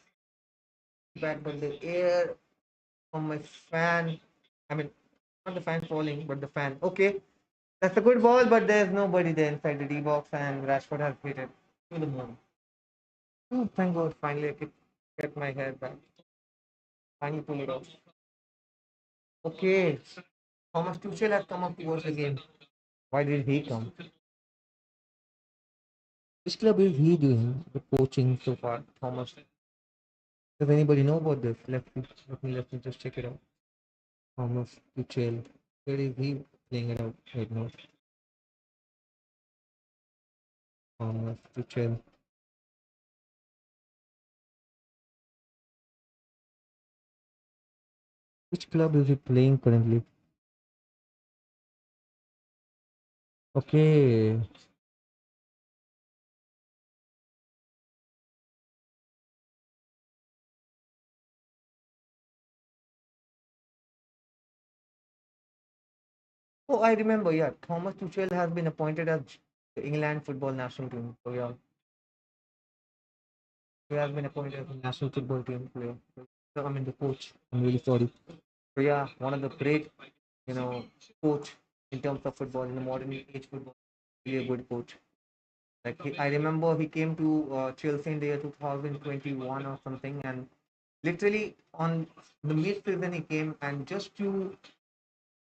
Back, but the air from my fan. I mean, not the fan falling, but the fan. Okay, that's a good ball, but there's nobody there inside the D box, and Rashford has hit it to the moon. Oh, thank God! Finally, I could get my hair back. Finally, pull it off. Okay, Thomas Tuchel has come up to watch the game. Why did he come? Which club is he doing the coaching so far, Thomas? Does anybody know about this? Let me just check it out. Thomas Tuchel. Where is he playing it out right now? Thomas Tuchel. Which club is he playing currently? Okay. Oh, I remember. Yeah, Thomas Tuchel has been appointed as the England football national team. So yeah, he has been appointed as the national football team player. So, I mean the coach. I'm really sorry. So yeah, one of the great, you know, coach in terms of football in the modern age football. Really a good coach. Like I remember he came to Chelsea in the year 2021 or something, and literally on the mid-season he came, and just to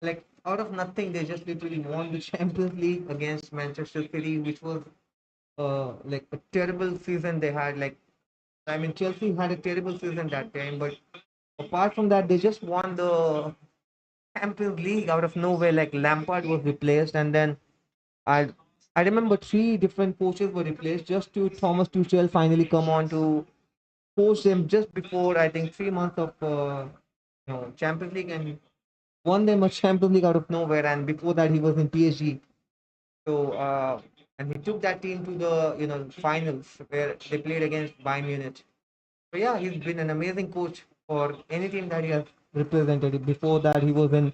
like out of nothing they just literally won the Champions League against Manchester City, which was like a terrible season they had. Like I mean, Chelsea had a terrible season that time, but apart from that, they just won the Champions League out of nowhere. Like Lampard was replaced, and then I I remember three different coaches were replaced just to Thomas Tuchel finally come on to coach them just before I think 3 months of Champions League, and won them a Champions League out of nowhere. And before that, he was in PSG. So and he took that team to the finals where they played against Bayern Munich. So yeah, he's been an amazing coach for any team that he has represented. Before that, he was in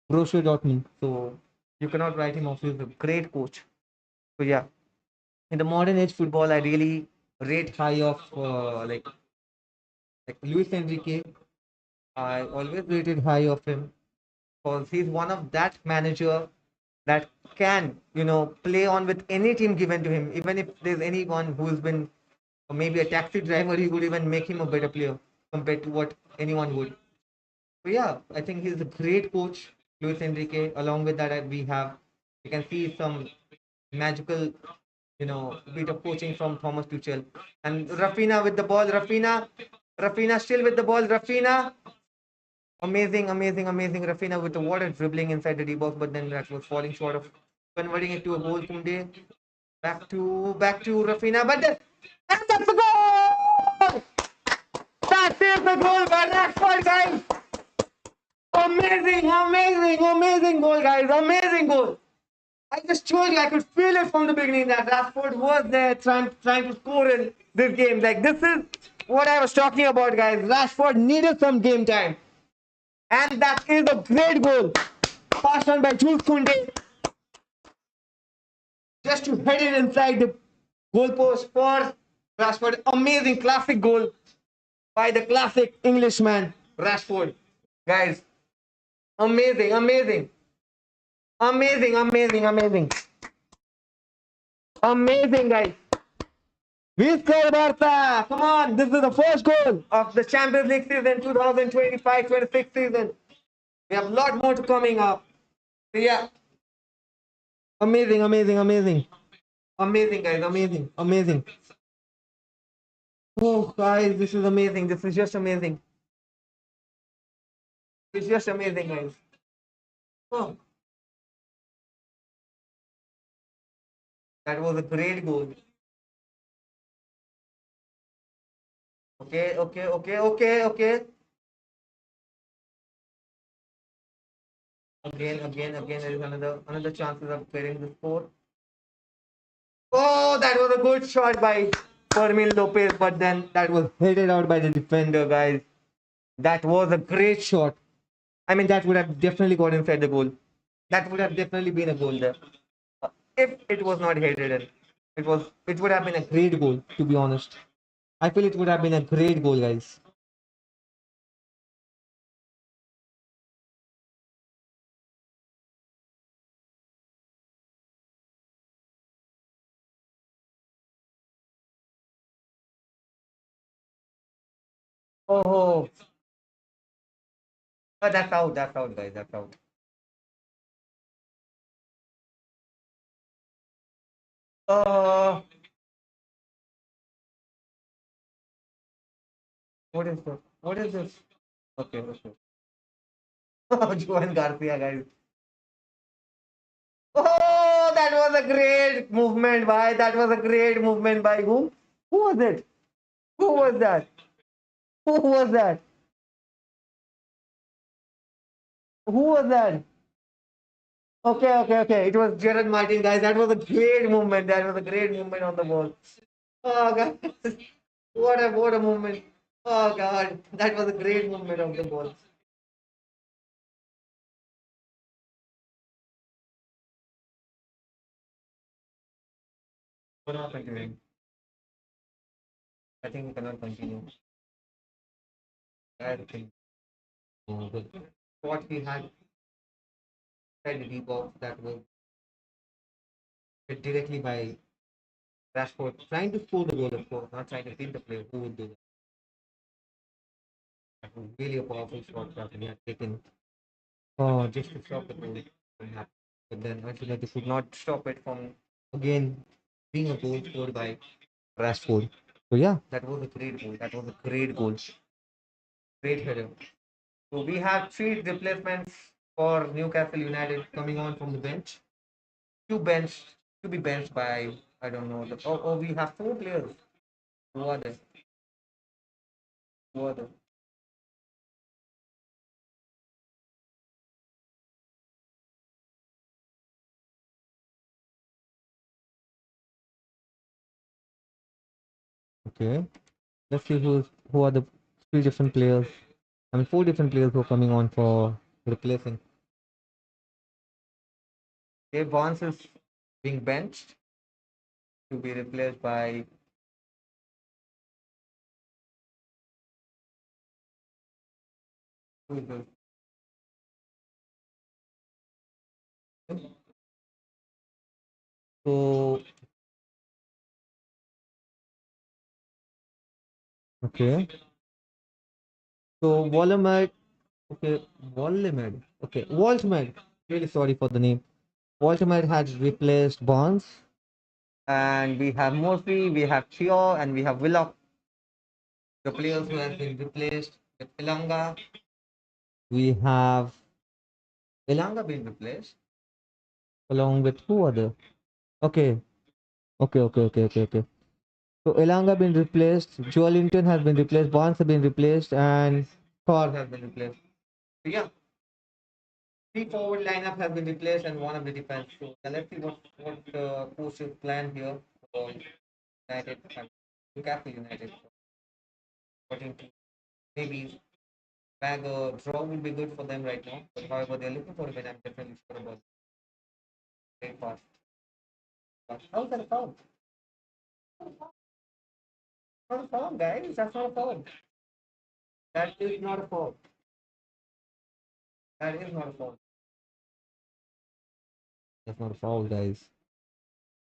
Borussia Dortmund. So you cannot write him off. He's a great coach. So yeah, in the modern age football, I really rate high of like Luis Enrique. I always rated high of him because he's one of that manager that can play on with any team given to him. Even if there's anyone who's been maybe a taxi driver, he would even make him a better player compared to what anyone would. So yeah, I think he's a great coach, Luis Enrique. Along with that, we can see some magical, bit of coaching from Thomas Tuchel. And Rafinha with the ball, Rafinha still with the ball, Rafinha. Amazing, amazing, amazing. Rafinha with the water dribbling inside the D box, but then that was falling short of converting it to a goal. Kunde back to Rafinha, but and that's a goal! That is the goal by Rashford, guys. Amazing, amazing, amazing goal, guys. Amazing goal. I just told you I could feel it from the beginning that Rashford was there trying to score in this game. Like this is what I was talking about, guys. Rashford needed some game time. And that is a great goal. Passed on by Jules Koundé. Just to head it inside the goalpost for Rashford. Amazing classic goal by the classic Englishman, Rashford. Guys, amazing, amazing. Amazing, amazing, amazing. Amazing, guys. We scored Barca. Come on. This is the first goal of the Champions League season 2025-26 season. We have a lot more to coming up. So yeah. Amazing, amazing, amazing. Amazing, guys. Amazing, amazing. Oh, guys, this is amazing. This is just amazing. It's just amazing, guys. Oh, that was a great goal. Okay, okay, okay, okay, okay. Again, there is another chances of clearing the score. Oh, that was a good shot by Fermin Lopez, but then that was headed out by the defender, guys. That was a great shot. I mean, that would have definitely got inside the goal. That would have definitely been a goal there. If it was not headed in. It would have been a great goal, to be honest. I feel it would have been a great goal, guys. Oh, that's out, guys. That's out. Uh, what is this? What is this? Okay, okay. Joan Garcia, guys. Oh, that was a great movement by. That was a great movement by whom? Who was it? Who was that? Who was that? Who was that? Okay, okay, okay. It was Gerard Martin, guys. That was a great movement. That was a great movement on the ball. Oh, guys. What a movement. Oh, God. That was a great movement of the ball. What happened to him? I think we cannot continue. I think what he had tried to rebox that was hit directly by Rashford, trying to score the goal, of course, not trying to hit the player. Who would do that? That was really a powerful shot that he had taken. Oh, just to stop the goal from happening. But then ultimately could not stop it from again being a goal scored by Rashford. So yeah, that was a great goal. That was a great goal. Great header. So we have three replacements for Newcastle United coming on from the bench. Two bench to be benched by I don't know. Oh, we have four players. Who are they? Who are they? Okay. Let's see who are the three different players. I mean, four different players who are coming on for replacing. Dave Barnes is being benched to be replaced by who is this? So okay. So Wolamed, okay, Wolamed, okay, Waltmed. Really sorry for the name. Waltmed had replaced Barnes, and we have Murphy, we have Chio, and we have Willock. The players who have been replaced with Ilanga. We have Ilanga been replaced along with who other? Okay, okay. So Elanga been replaced, Joelinton has been replaced, Barnes has been replaced, and Thor has been replaced. So yeah, three forward lineup has been replaced and one of the defense. So yeah, let's see what coach is planned here for United, Newcastle United. According to maybe bag a draw would be good for them right now. But however, they're looking for a win. I'm definitely sure about great pass. How's that a foul? Not a foul, guys. That's not a foul. That is not a foul. That is not a foul. That's not a foul, guys.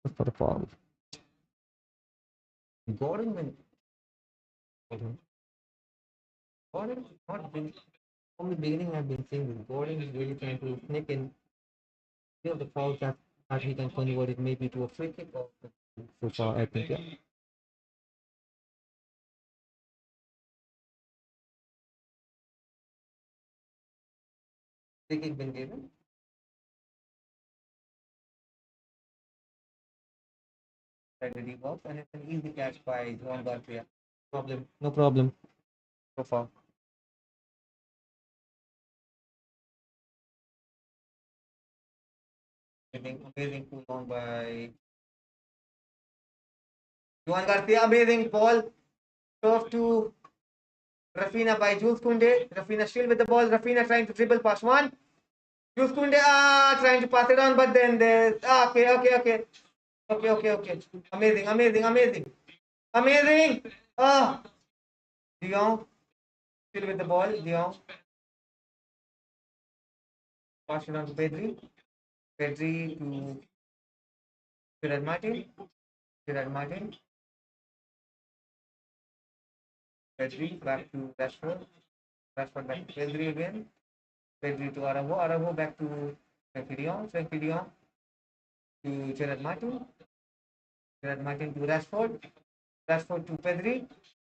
That's not a foul. Gordon went. Gordon has not been from the beginning. I've been saying this. Gordon is really trying to sneak in the fouls that he can convert it maybe to a free kick or so far. I think yeah. Free kick been given. Tried to deep and it's an easy catch by Juan Garcia. Problem. No problem so far. Amazing pull on by Juan Garcia. Amazing ball. Serve to Rafina by Jules Kunde. Rafina still with the ball. Rafina trying to dribble past one. Jules Kunde trying to pass it on, but then there's okay. Okay. Amazing. Ah, Dion still with the ball. Dion pass it on to Pedri. Pedri to Gerard Martin. Gerard Martin. Pedri back to Rashford. Rashford back to Pedri again. Pedri to Araujo. Araujo back to Frankie Dion. Frankie Dion to Gerard Martin. Gerard Martin to Rashford. Rashford to Pedri.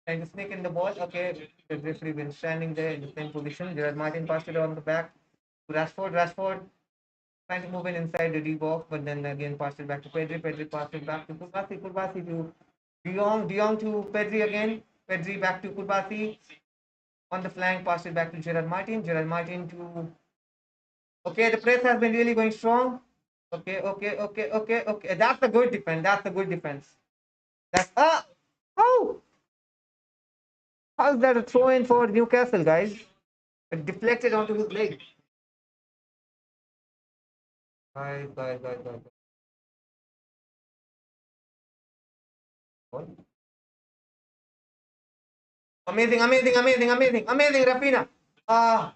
Trying to sneak in the ball. Okay, the referee been standing there in the same position. Gerard Martin passed it on the back to Rashford. Rashford trying to move in inside the D box, but then again passed it back to Pedri. Pedri passed it back to Kurbasi. Kurbasi to De Jong. De Jong to Pedri again. Pedri back to Kurbasi. On the flank, passed it back to Gerard Martin. Gerard Martin to. Okay, the press has been really going strong. Okay. That's a good defense. That's a good defense. That's oh, how's that a throw in for Newcastle, guys? It deflected onto his leg. Guys. Amazing, Rafina. Ah,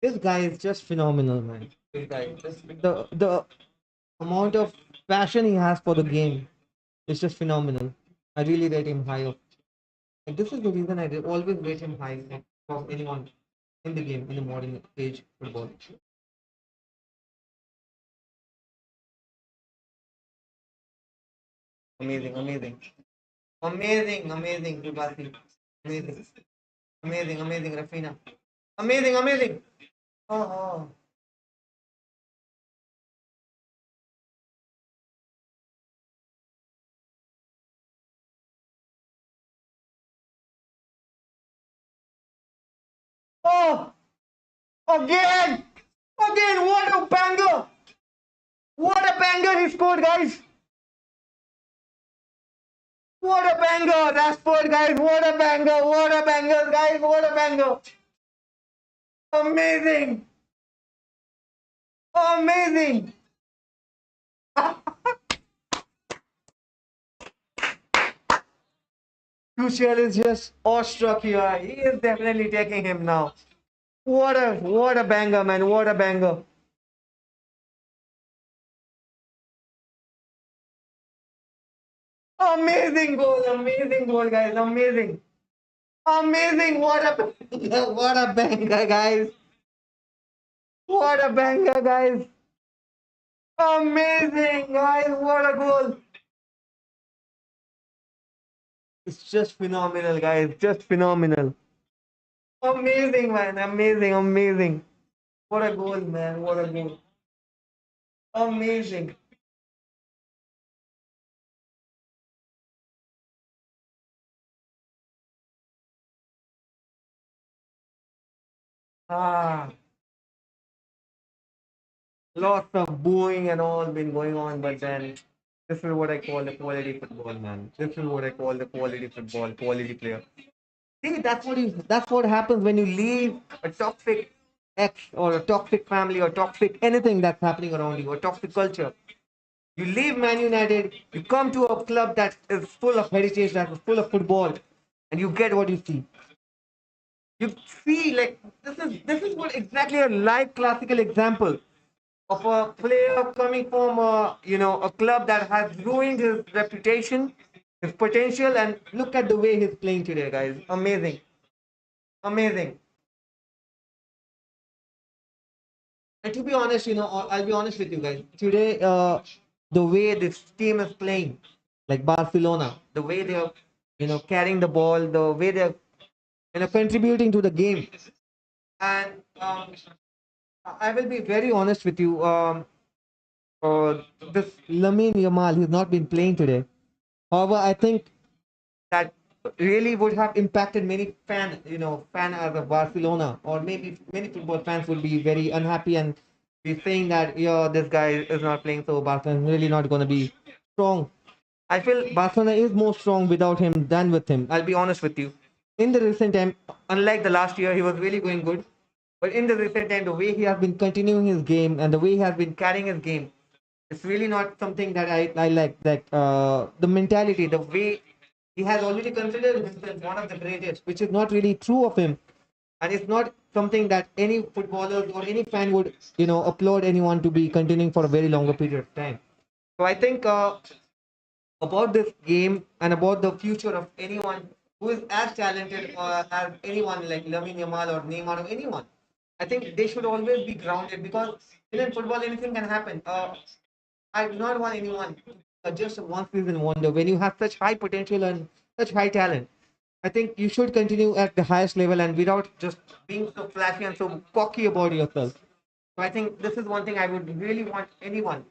this guy is just phenomenal, man. This guy, the amount of passion he has for the game is just phenomenal. I really rate him high up. And this is the reason I always rate him high of anyone in the game in the modern age football. Amazing, Ribasi. Amazing, amazing, Rafina. Amazing. Oh. Oh, again! What a banger! What a banger he scored, guys! What a banger! Rashford, guys! What a banger! Guys! What a banger! Amazing! Amazing! Tuchel is just awestruck here. He is definitely taking him now. What a banger, man! What a banger! Amazing goal, guys! Amazing! What a what a banger, guys! What a banger, guys! Amazing, guys! What a goal! It's just phenomenal, guys! Just phenomenal! Amazing, man! Amazing! What a goal, man! What a goal! Amazing! Ah, lots of booing and all been going on, but then this is what I call the quality football, man. This is what I call the quality football, quality player. See, that's what happens when you leave a toxic ex or a toxic family or toxic anything that's happening around you, a toxic culture. You leave Man United, you come to a club that is full of heritage, that is full of football, and you get what you see. You see, like this is what exactly a live classical example of a player coming from a club that has ruined his reputation, his potential, and look at the way he's playing today, guys. Amazing. And to be honest, I'll be honest with you guys. Today, the way this team is playing, like Barcelona, the way they're, carrying the ball, the way they're, contributing to the game. And I will be very honest with you. Uh, this Lamine Yamal, he's not been playing today. However, I think that really would have impacted many fan as of Barcelona, or maybe many football fans would be very unhappy and be saying that this guy is not playing, so Barcelona is really not going to be strong. I feel Barcelona is more strong without him than with him. I'll be honest with you. In the recent time, unlike the last year, he was really going good. But in the recent time, the way he has been continuing his game and the way he has been carrying his game, it's really not something that I like. That the mentality, the way he has already considered himself one of the greatest, which is not really true of him, and it's not something that any footballers or any fan would applaud anyone to be continuing for a very longer period of time. So I think about this game and about the future of anyone who is as talented as anyone like Lamine Yamal or Neymar or anyone. I think they should always be grounded because in football anything can happen. I do not want anyone just a one season wonder when you have such high potential and such high talent. I think you should continue at the highest level and without just being so flashy and so cocky about yourself. So I think this is one thing I would really want anyone,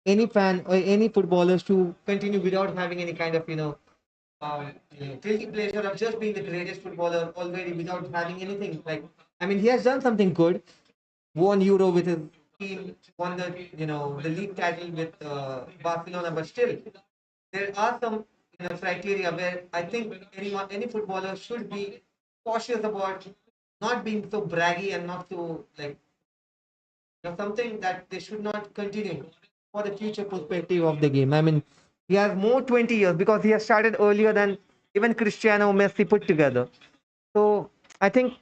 any fan or any footballers to continue without having any kind of, guilty pleasure of just being the greatest footballer already without having anything like. I mean, he has done something good, won Euro with his team, won the league title with Barcelona, but still there are some criteria where I think any footballer should be cautious about not being so braggy and not so like something that they should not continue for the future perspective of the game. I mean, he has more 20 years because he has started earlier than even Cristiano Messi put together. So I think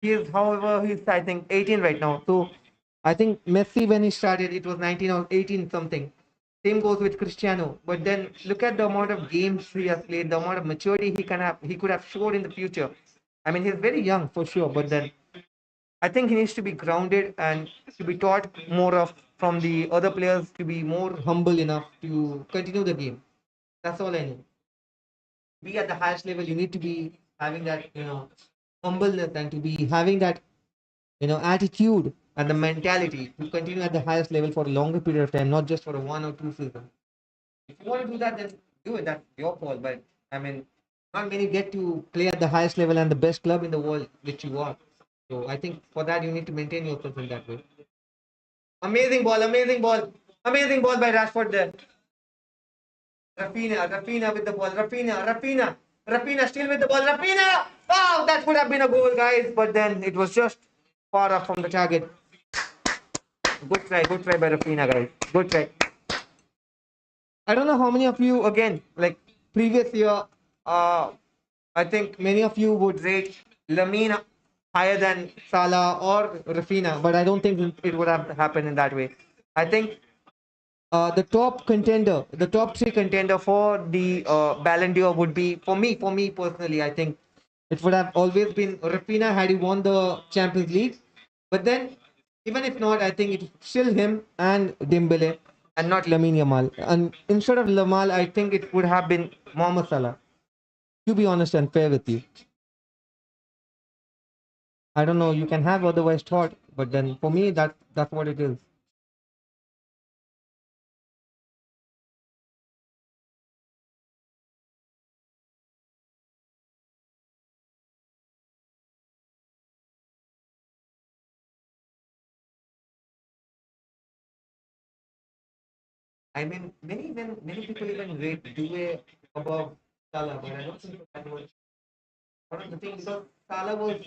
he is, however, he's I think 18 right now. So I think Messi when he started, it was 19 or 18 something. Same goes with Cristiano. But then look at the amount of games he has played, the amount of maturity he could have showed in the future. I mean, he's very young for sure, but then I think he needs to be grounded and to be taught more of from the other players to be more humble enough to continue the game. That's all I know. Be at the highest level, you need to be having that humbleness and to be having that attitude and the mentality to continue at the highest level for a longer period of time, not just for a 1 or 2 season. If you want to do that, then do it. That's your call. But I mean, not many get to play at the highest level and the best club in the world, which you are. So I think for that you need to maintain yourself in that way. Amazing ball, amazing ball by Rashford there. Rafinha with the ball. Rafinha still with the ball. Rafinha! Oh, that would have been a goal, guys. But then it was just far off from the target. Good try by Rafinha, guys. Good try. I don't know how many of you, again, like previous year, uh, I think many of you would rate Lamine higher than Salah or Rafinha, but I don't think it would have happened in that way. I think the top three contender for the Ballon d'Or would be for me personally. I think it would have always been Rafinha had he won the Champions League. But then, even if not, I think it's still him and Dembele and not Lamine Yamal. And instead of Lamal, I think it would have been Mohamed Salah. To be honest and fair with you, I don't know. You can have otherwise thought, but then for me, that's what it is. I mean, many people even rate Due above Salah, but I don't think that was one of the things because Salah was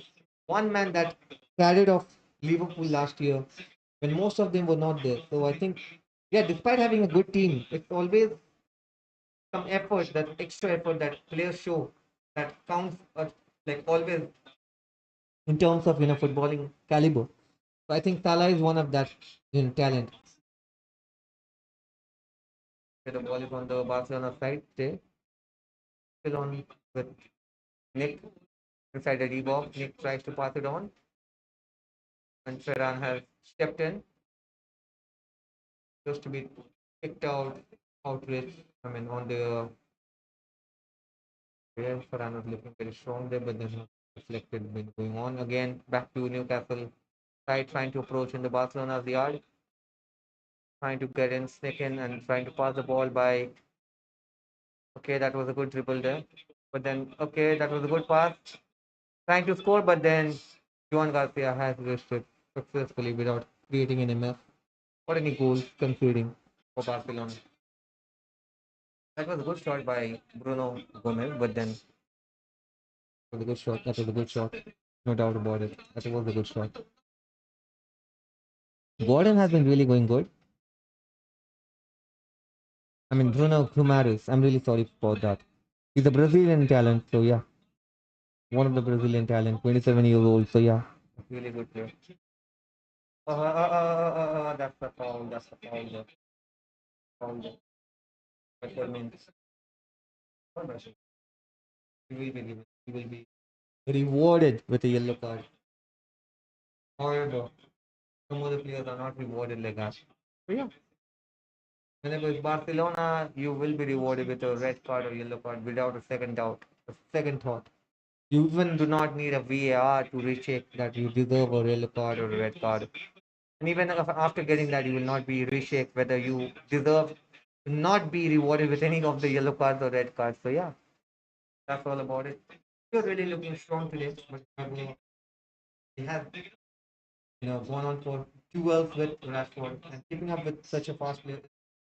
one man that carried off Liverpool last year when most of them were not there. So I think, yeah, despite having a good team, it's always some effort, that extra effort that players show that counts like always in terms of footballing caliber. So I think Salah is one of that talent. The ball is on the Barcelona side. Still on with Nick inside the D box. Nick tries to pass it on, and Ferran has stepped in just to be kicked outwards. I mean, on the where Ferran was looking very strong there, but then reflected been going on again. Back to Newcastle side, trying to approach in the Barcelona's yard, trying to get in, sneak in, and trying to pass the ball by. Okay, that was a good dribble there. But then, okay, that was a good pass. Trying to score, but then Juan Garcia has reached it successfully without creating any mess or any goals conceding for Barcelona. That was a good shot by Bruno Gomez, but then it was a good shot. That was a good shot. No doubt about it. That was a good shot. Gordon has been really going good. I mean, Bruno Guimarães. I'm really sorry for that. He's a Brazilian talent, so yeah. One of the Brazilian talent, 27 years old, so yeah. Really good player. That's the foul. That's the foul. That's the foul. That means he will be rewarded with a yellow card. However, some other players are not rewarded like that. So yeah, whenever it's Barcelona, you will be rewarded with a red card or yellow card without a second doubt, a second thought. You even do not need a VAR to recheck that you deserve a yellow card or a red card. And even after getting that, you will not be rechecked whether you deserve to not be rewarded with any of the yellow cards or red cards. So yeah, that's all about it. You're really looking strong today, but you have gone on for 12 with Rashford and keeping up with such a fast player.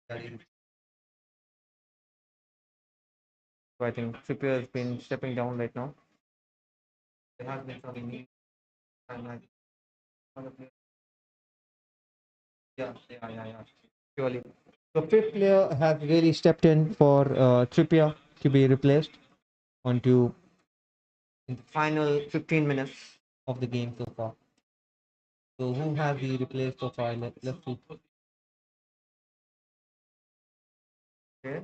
So I think Trippier has been stepping down right now. There has been some need and yeah. Surely. So fifth player has really stepped in for Trippier to be replaced onto in the final 15 minutes of the game so far. So who has he replaced so far? Let's see. Okay.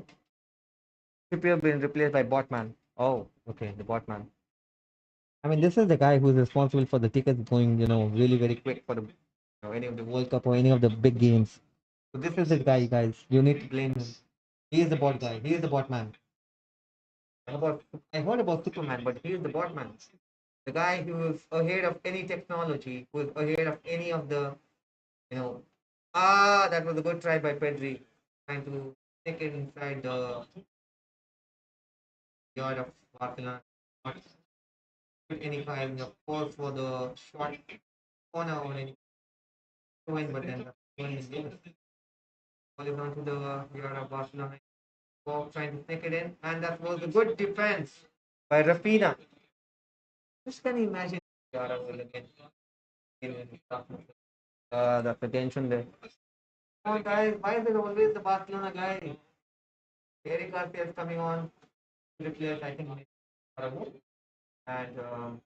Trippier been replaced by Botman. Oh, okay, the Botman. I mean, this is the guy who's responsible for the tickets going, really very quick for the, any of the World Cup or any of the big games. So this is the guy, guys. You need to blame him. He is the bot guy. He is the bot man. I heard about Superman, but he is the bot man. The guy who is ahead of any technology, who is ahead of any of the, you know, that was a good try by Pedri, trying to take it inside the yard of Barcelona. Not put any kind of pause for the short corner or any point, but then the one is given. Ball is onto the yard of Barcelona. Bob trying to take it in, and that was a good defense by Rafina. Just can you imagine Yara will again in that's the tension there. Come on, guys, why is it always the Barcelona guy? Eric Garcia is coming on. The players, I think, and on.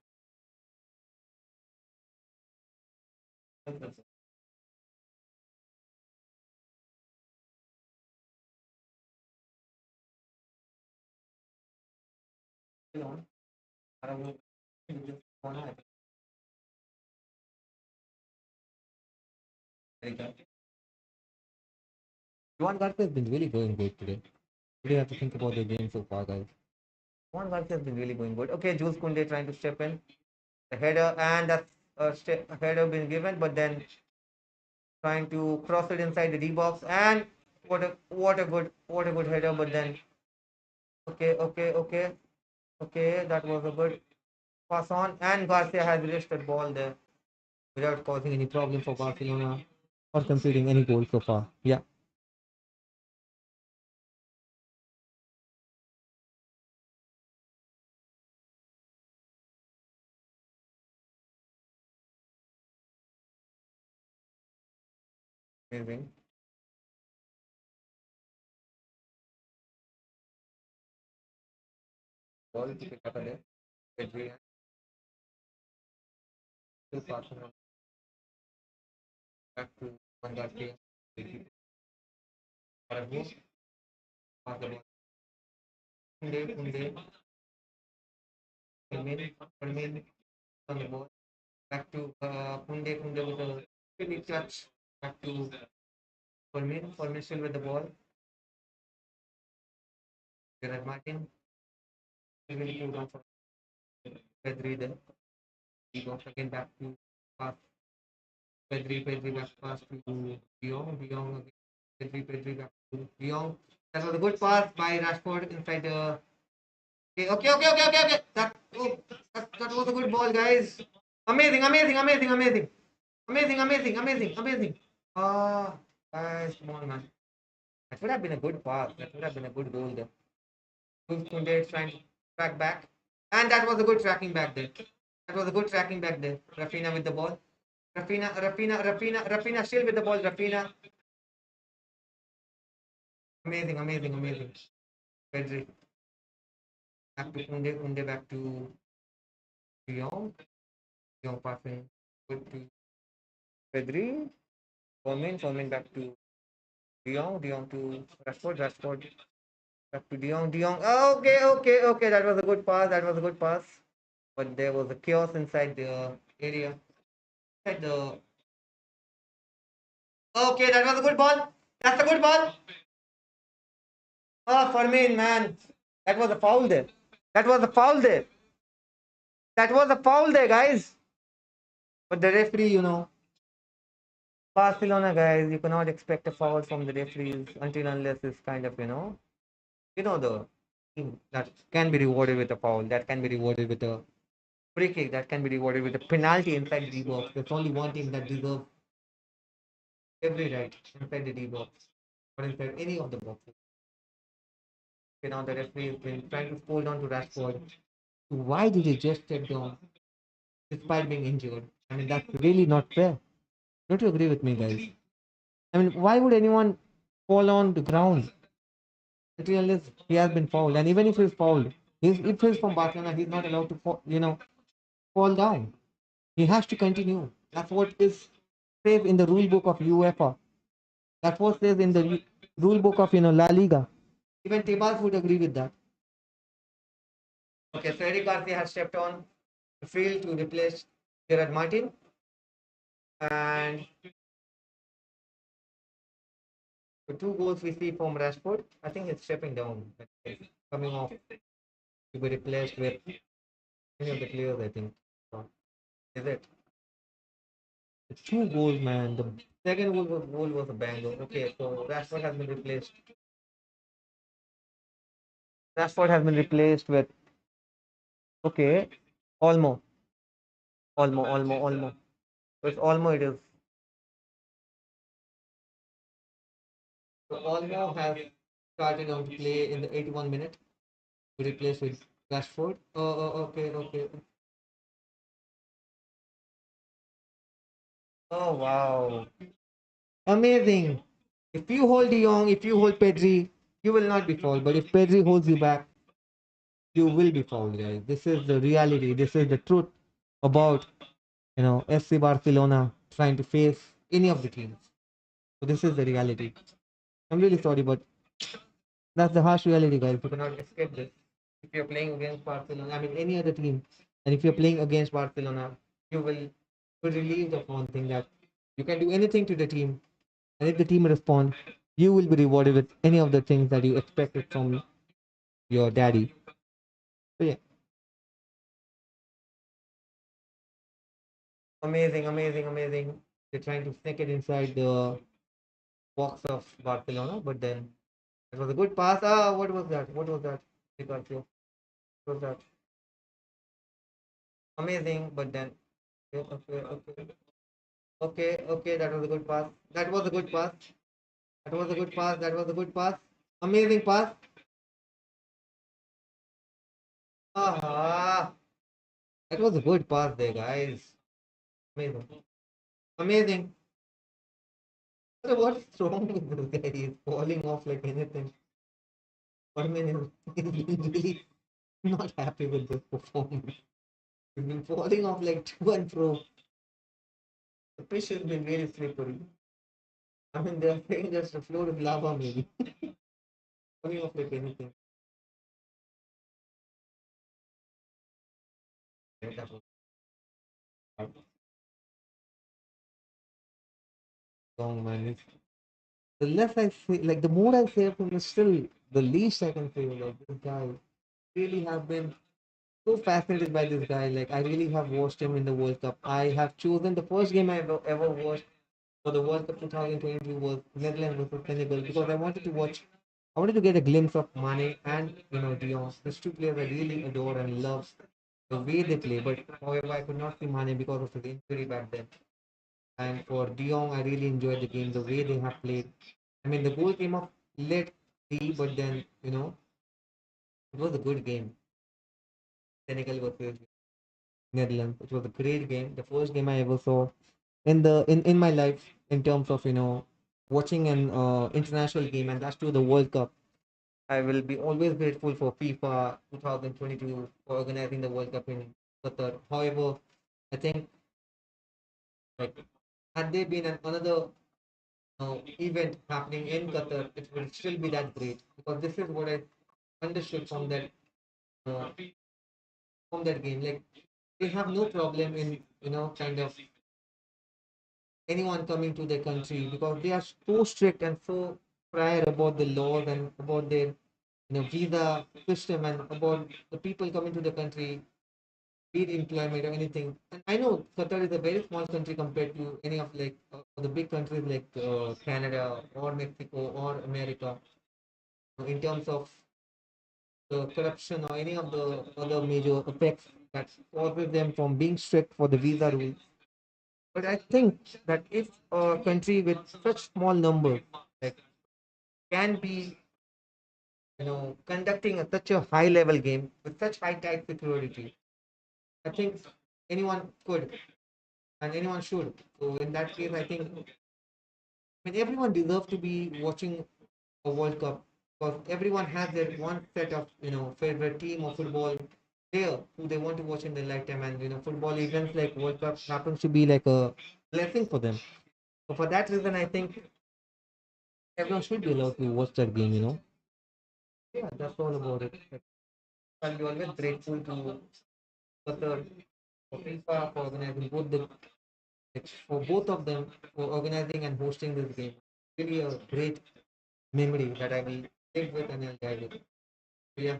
Juan Garcia has been really going good today. What do you have to think about the game so far, guys? Juan Garcia has been really going good. Okay, Jules Kunde trying to step in. The header and that header been given, but then trying to cross it inside the D box and what a good header, but then okay, that was a good pass on and Garcia has reached that ball there without causing any problem for Barcelona or conceding any goal so far. Yeah, amazing. Ball to pick up there. Pedri to Barcelona back to Juan Garcia. Arago, pass the ball. Kunde, Fermin on the ball. Back to Kunde with a really touch. Back to Fermin still with the ball. Gerard Martin, really pulled on for Pedri then. He goes again back to pass. Pedri back pass to De Jong again. Pedri back to De Jong. That was a good pass by Rashford inside the. Okay. That was a good ball, guys. Amazing. Ah, guys, come on, man. That would have been a good pass. That would have been a good goal there. Kunde is trying to track back. And that was a good tracking back there. That was a good tracking back there. Rafina with the ball. Rafina still with the ball. Rafina. Amazing. Pedri. Back to Kunde back to Dion. Dion passing. Good to Pedri. Formin back to Dion to Rashford. Back to De Jong. Okay. That was a good pass. But there was a chaos inside the area. At the okay, that was a good ball. That's a good ball. Oh, Fermin, man, that was a foul there. That was a foul there. That was a foul there, guys. But the referee, Barcelona guys, you cannot expect a foul from the referees until unless it's kind of, the team that can be rewarded with a foul, that can be rewarded with a free kick, that can be rewarded with a penalty inside the D box. There's only one team that deserves every right inside the D box or inside any of the boxes. The referee has been trying to hold on to Rashford. Why did he just step down despite being injured? I mean, that's really not fair. Don't you agree with me, guys? I mean, why would anyone fall on the ground until he has been fouled? And even if he's fouled, if he's from Barcelona, he's not allowed to fall down. He has to continue. That's what is says in the rule book of UEFA. That's what says in the rule book of La Liga. Even Tebas would agree with that. Okay, so Eric Garcia has stepped on the field to replace Gerard Martin. And the two goals we see from Rashford, I think he's stepping down. Coming off to be replaced with any of the players, I think. So, is it? The two goals, man. The second goal was a banger. Okay, so Rashford has been replaced. Rashford has been replaced with okay, Olmo, Olmo. So it's Olmo. It is. So Olmo has started on to play in the 81 minute. To replace with Rashford. Okay. Oh wow, amazing. If you hold De Jong, if you hold Pedri, you will not be fouled. But if Pedri holds you back, you will be fouled, guys. This is the reality. This is the truth about FC Barcelona trying to face any of the teams. So this is the reality. I'm really sorry, but that's the harsh reality, guys. You cannot escape this. If you're playing against Barcelona, I mean any other team, and if you're playing against Barcelona, you will be relieved of one thing that you can do anything to the team, and if the team responds, you will be rewarded with any of the things that you expected from your daddy. So yeah, amazing. They're trying to sneak it inside the box of Barcelona, but then it was a good pass. Ah, what was that? What was that? What was that? Amazing, but then okay. That was a good pass. That was a good pass. That was a good pass. That was a good pass. Amazing pass. Ah, that was a good pass there, guys. Amazing, amazing. So what's wrong with this guy? He's falling off like anything. I mean, he's really not happy with this performance. He's been falling off like to and fro. The pitch has been really slippery. I mean, they're saying just the floor is lava, maybe. Falling off like anything. Yeah, that was wrong, man. The less I say, like the more I say of him, is still the least I can say. Like this guy really have been so fascinated by this guy. Like I really have watched him in the World Cup. I have chosen the first game I ever watched for the World Cup 2022 was Netherlands versus Senegal because I wanted to watch. I wanted to get a glimpse of Mane and Dion. These two players I really adore and love the way they play. But however, I could not see Mane because of his injury back then. And for De Jong, I really enjoyed the game, the way they have played. I mean, the goal came off late, but then, it was a good game. Senegal versus Netherlands. It was a great game. The first game I ever saw in my life in terms of, watching an international game, and that's to the World Cup. I will be always grateful for FIFA 2022 for organizing the World Cup in Qatar. However, I think like had there been another event happening in Qatar, it will still be that great because this is what I understood uh, from that game. Like they have no problem in kind of anyone coming to their country, because they are so strict and so prior about the laws and about their visa system and about the people coming to the country, be it employment or anything. And I know Qatar is a very small country compared to any of like the big countries like Canada or Mexico or America in terms of the corruption or any of the other major effects that causes them from being strict for the visa rules. But I think that if a country with such small numbers like can be conducting such a high level game with such high tight security, I think anyone could and anyone should. So in that case, I think everyone deserves to be watching a World Cup, because everyone has their one set of favorite team or football player who they want to watch in their lifetime, and football events like World Cup happens to be like a blessing for them. So for that reason, I think everyone should be allowed to watch that game. Yeah, that's all about it. I'll be always grateful to Qatar for FIFA for organizing both the for both of them for organizing and hosting this game. Really a great memory that I will live with and I'll die with. So yeah,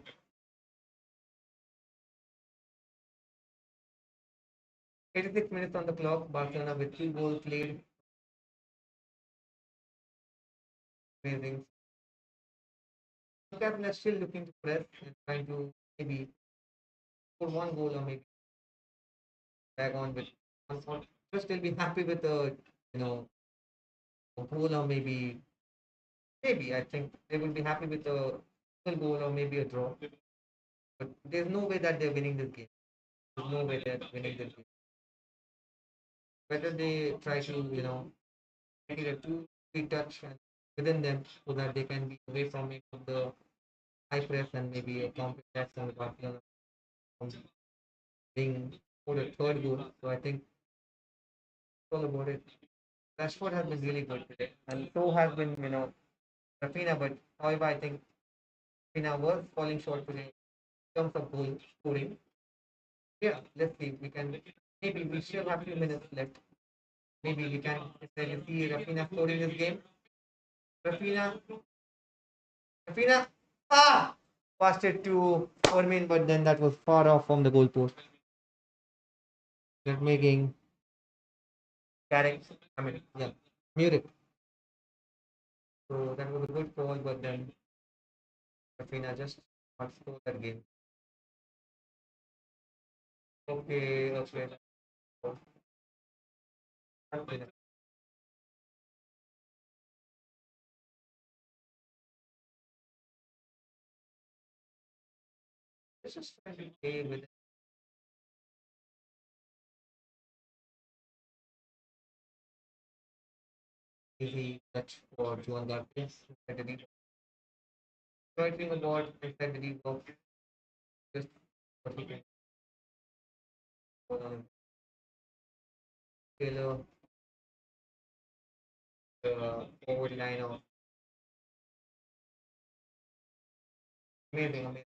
86 minutes on the clock. Barcelona with 2 goals played. Amazing. Newcastle is still looking to press and trying to maybe score 1 goal or maybe tag on with one more. Just still be happy with a goal or maybe I think they will be happy with a single goal or maybe a draw. But there's no way that they're winning this game. There's no way they're winning this game. Whether they try to make it a two-three touch and within them so that they can be away from it of the high press and maybe a counter attack from the Barcelona from being for the third goal. So I think it's all about it. Rashford has been really good today, and so has been Rafinha. But however, I think Rafinha was falling short today in terms of goal scoring. Yeah, let's see. We can maybe we still have few minutes left. Maybe we can see Rafinha scoring this game. Rafinha, Rafinha, passed it to Fermin, but then that was far off from the goalpost. That making Carrick, I mean, yeah, Munich. So that was a good call, but then Rafinha just not score that game. Okay, okay. Okay. Let's just try to play with easy touch for Juan Garcia. Inside the deep. Striking a ball inside the deep box. Just what he can Taylor, the forward line of amazing, amazing.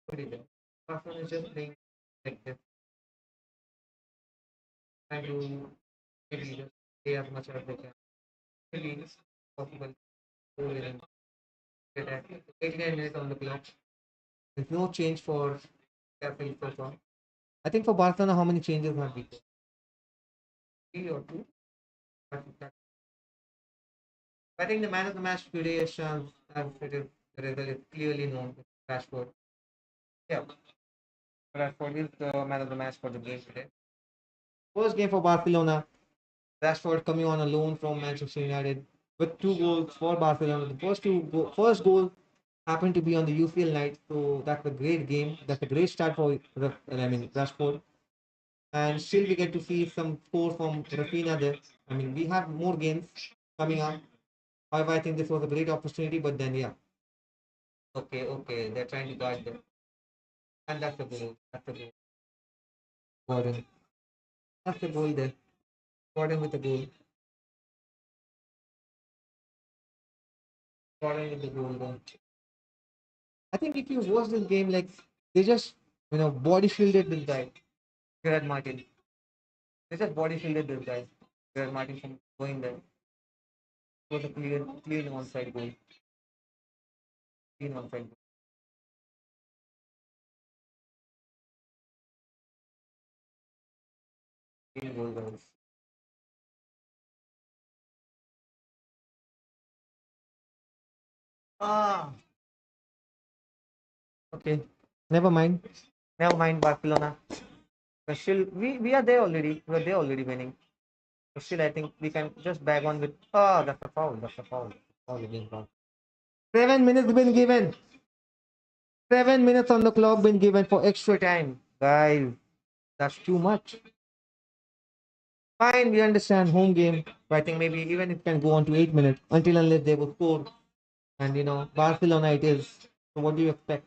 What is it? Barcelona is just playing like this, trying to maybe just play as much as they can. Maybe it's possible. Goal in attack. 89 minutes on the clock. There's no change for Newcastle so far. I think for Barcelona, how many changes have we? Three or two? I think the man of the match today is as it is the result is clearly known. Rashford. Yeah, Rashford is the man of the match for the game today. First game for Barcelona. Rashford coming on a loan from Manchester United with 2 goals for Barcelona. The first goal happened to be on the UCL night, so that's a great game. That's a great start for Rashford. And still we get to see some score from Rafinha there. I mean, we have more games coming up. However, I think this was a great opportunity, but then yeah, okay, okay, they're trying to guard them, and that's the goal. That's the goal. Gordon, that's the goal there. Gordon with the goal. Gordon with the goal there. I think if you watch this game, like they just body shielded this guy, Gerard Martin. They just body shielded this guy. Gerard Martin from going there. It was a clean onside goal. Clean onside goal. Clean goal, guys. Ah, okay. Never mind. Never mind, Barcelona. But still, we are there already. We are there already winning. But still, I think we can just bag on with. Ah, that's a foul. That's a foul. Foul again. Foul. 7 minutes been given. 7 minutes on the clock been given for extra time. Guys, that's too much. Fine, we understand home game. But I think maybe even it can go on to 8 minutes until unless they will score. And Barcelona it is. So what do you expect?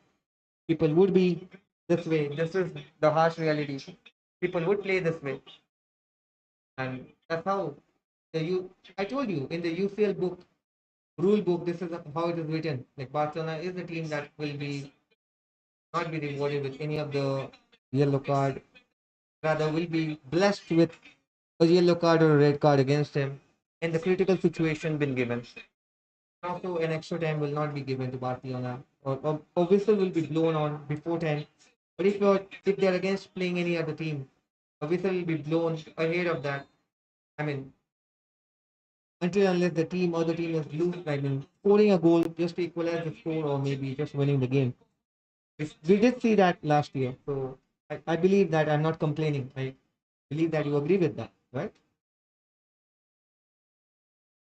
People would be this way. This is the harsh reality. People would play this way. And that's how I told you in the UCL book, rule book, this is how it is written. Like Barcelona is the team that will be not be rewarded with any of the yellow card. Rather will be blessed with a yellow card or a red card against him in the critical situation been given. Also, an extra time will not be given to Barcelona, or whistle will be blown on before time. But if they're against playing any other team, a whistle will be blown ahead of that. I mean, until unless the team or the team is I mean, scoring a goal just to equalize the score or maybe just winning the game. We did see that last year, so I believe that I'm not complaining. I believe that you agree with that, right?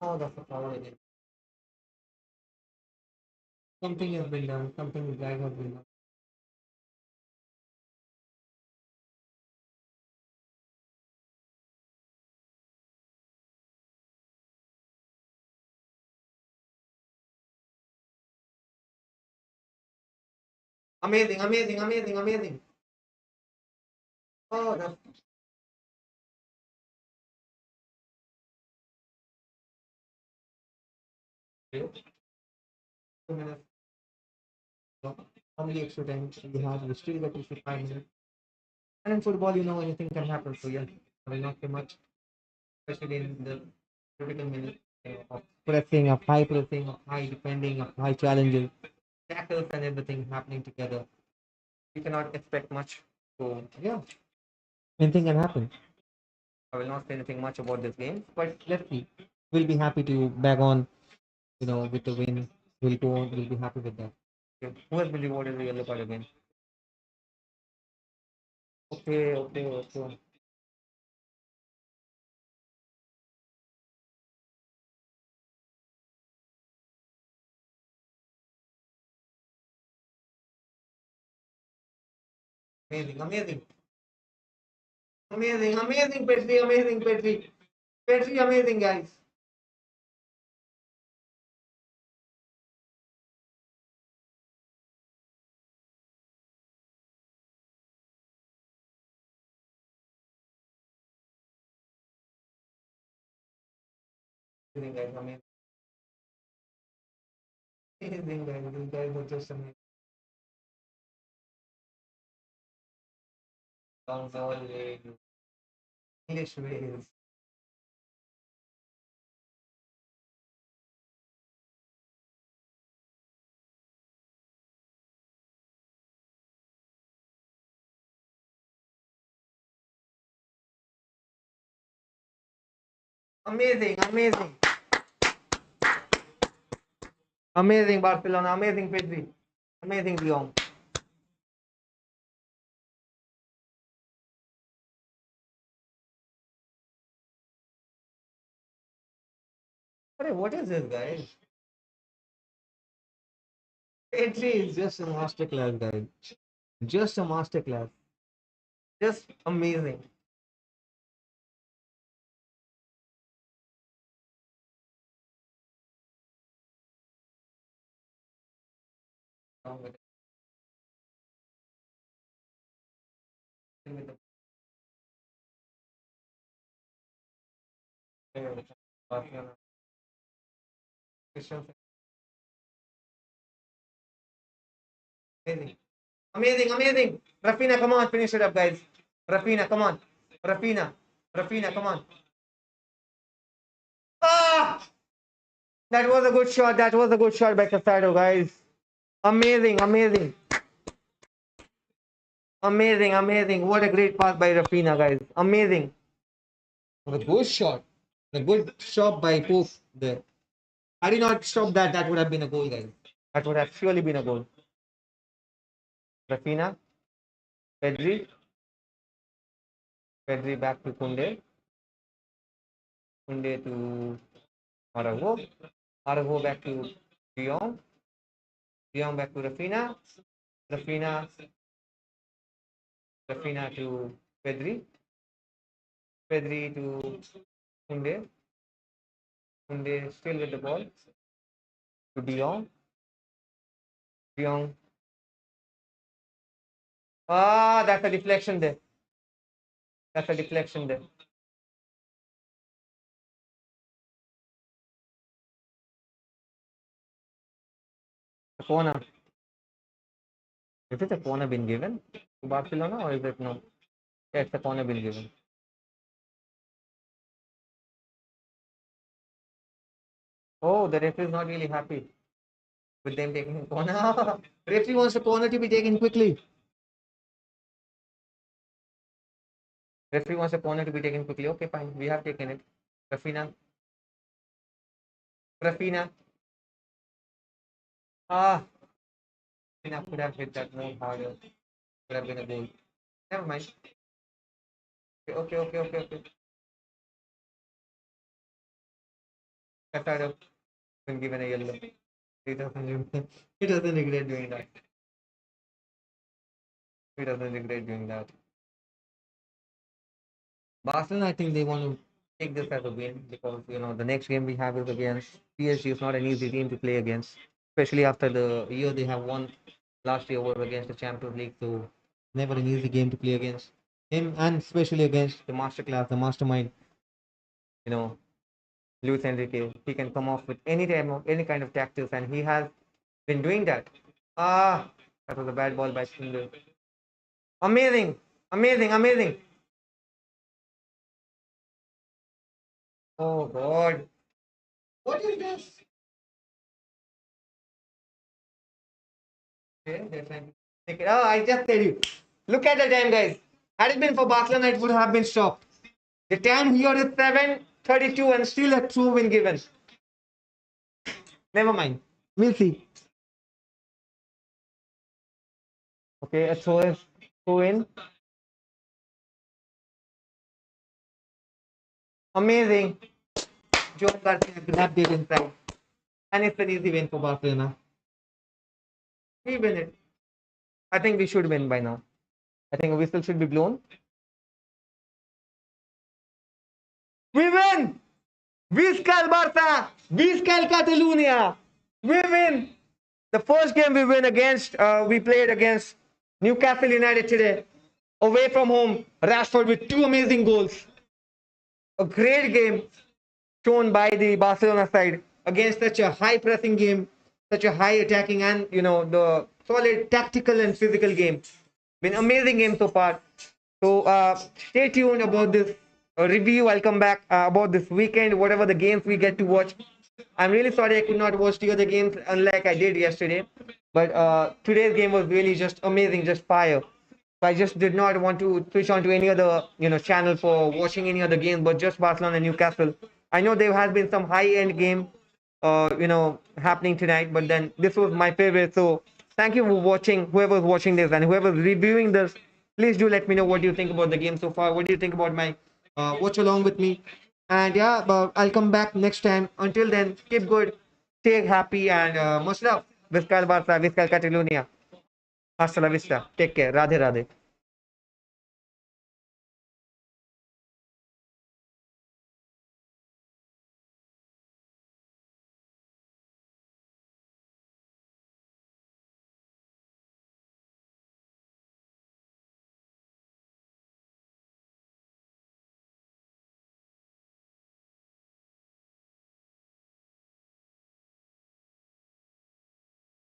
Oh, that's a foul again. Something has been done. Something bad has been done. Amazing, amazing, amazing, amazing. Oh, that's great. 2 minutes. So, how many extra time we have? We still got to 5 minutes. And in football, anything can happen. So yeah, I will not say much, especially in the critical minutes of pressing, of high defending, of high challenges, tackles, and everything happening together. We cannot expect much. So yeah, anything can happen. I will not say anything much about this game, but let's see. We'll be happy to bag on, with the win. We'll go on. We'll be happy with that. Okay. Who has been rewarded with the yellow card again? Okay, okay, okay. Amazing, amazing, amazing, amazing, Petri, amazing, Petri. Petri, amazing, guys. Amazing, guys, amazing. Amazing, guys. These guys are just amazing. Songs all English ways. Amazing, amazing. Amazing, Barcelona. Amazing, Pedri. Amazing, Leon. What is this, guys? Pedri is just a masterclass, guys. Just a masterclass. Just amazing. With the player, Barcelona. Amazing. Amazing, amazing. Rafina, come on, finish it up, guys. Rafina, come on. Rafina. Rafinha, come on. Ah! That was a good shot. That was a good shot by Casado, guys. Amazing, amazing. Amazing, amazing. What a great pass by Rafinha, guys. Amazing. A good shot. A good shot by Pope there. Had he not stopped that, that would have been a goal, guys. That would have surely been a goal. Rafinha. Pedri. Pedri back to Kunde. Kunde to Araujo. Araujo back to De Jong. De Jong back to Rafinha. Rafinha. Rafinha to Pedri. Pedri to Kunde. Kunde still with the ball. To De Jong. De Jong. Ah, that's a deflection there. That's a deflection there. A corner. Is it a corner been given to Barcelona or is it no? Yeah, it's a corner been given. Oh, the referee is not really happy with them taking a corner. Referee wants the corner to be taken quickly. Referee wants the corner to be taken quickly. Okay, fine. We have taken it. Rafinha. Rafinha. Ah. Rafinha could have hit that more harder. Could have been a goal. Never mind. Okay. Casado been given a yellow. He doesn't, he doesn't regret doing that. He doesn't regret doing that. Barcelona, I think they want to take this as a win because the next game we have is against PSG. It's not an easy team to play against, especially after the year they have won last year was against the Champions League. So never an easy game to play against him, and especially against the masterclass, the mastermind. Luis Enrique. He can come off with any kind of tactics, and he has been doing that. Ah, that was a bad ball by Sundar. Amazing, amazing. Oh God. What is this? Okay, they're trying to take it. Oh, I just tell you. Look at the time, guys. Had it been for Barcelona, it would have been stopped. The time here is 7:32 and still a true win given. Never mind. We'll see. Okay, a throw is throw in. Amazing. Joe Garcia grabbed it inside. And it's an easy win for Barcelona. We win it. I think we should win by now. I think a whistle should be blown. We win! Visca el Barça! Visca el Catalunya! We win! The first game we win against, we played against Newcastle United today. Away from home, Rashford with 2 amazing goals. A great game shown by the Barcelona side against such a high pressing game, such a high attacking and the solid tactical and physical game. Been amazing game so far. So stay tuned about this review. I'll come back about this weekend, whatever the games we get to watch. I'm really sorry I could not watch the other games unlike I did yesterday. But today's game was really just amazing, just fire. So I just did not want to switch on to any other channel for watching any other game, but just Barcelona and Newcastle. I know there has been some high-end game happening tonight, but then this was my favorite. So thank you for watching, whoever's watching this and whoever's reviewing this. Please do let me know what you think about the game so far. What do you think about my watch along with me? And yeah, but I'll come back next time. Until then, keep good, stay happy, and much love. Visca el Barça, Visca el Catalunya. Hasta la vista. Take care. Radhe Radhe.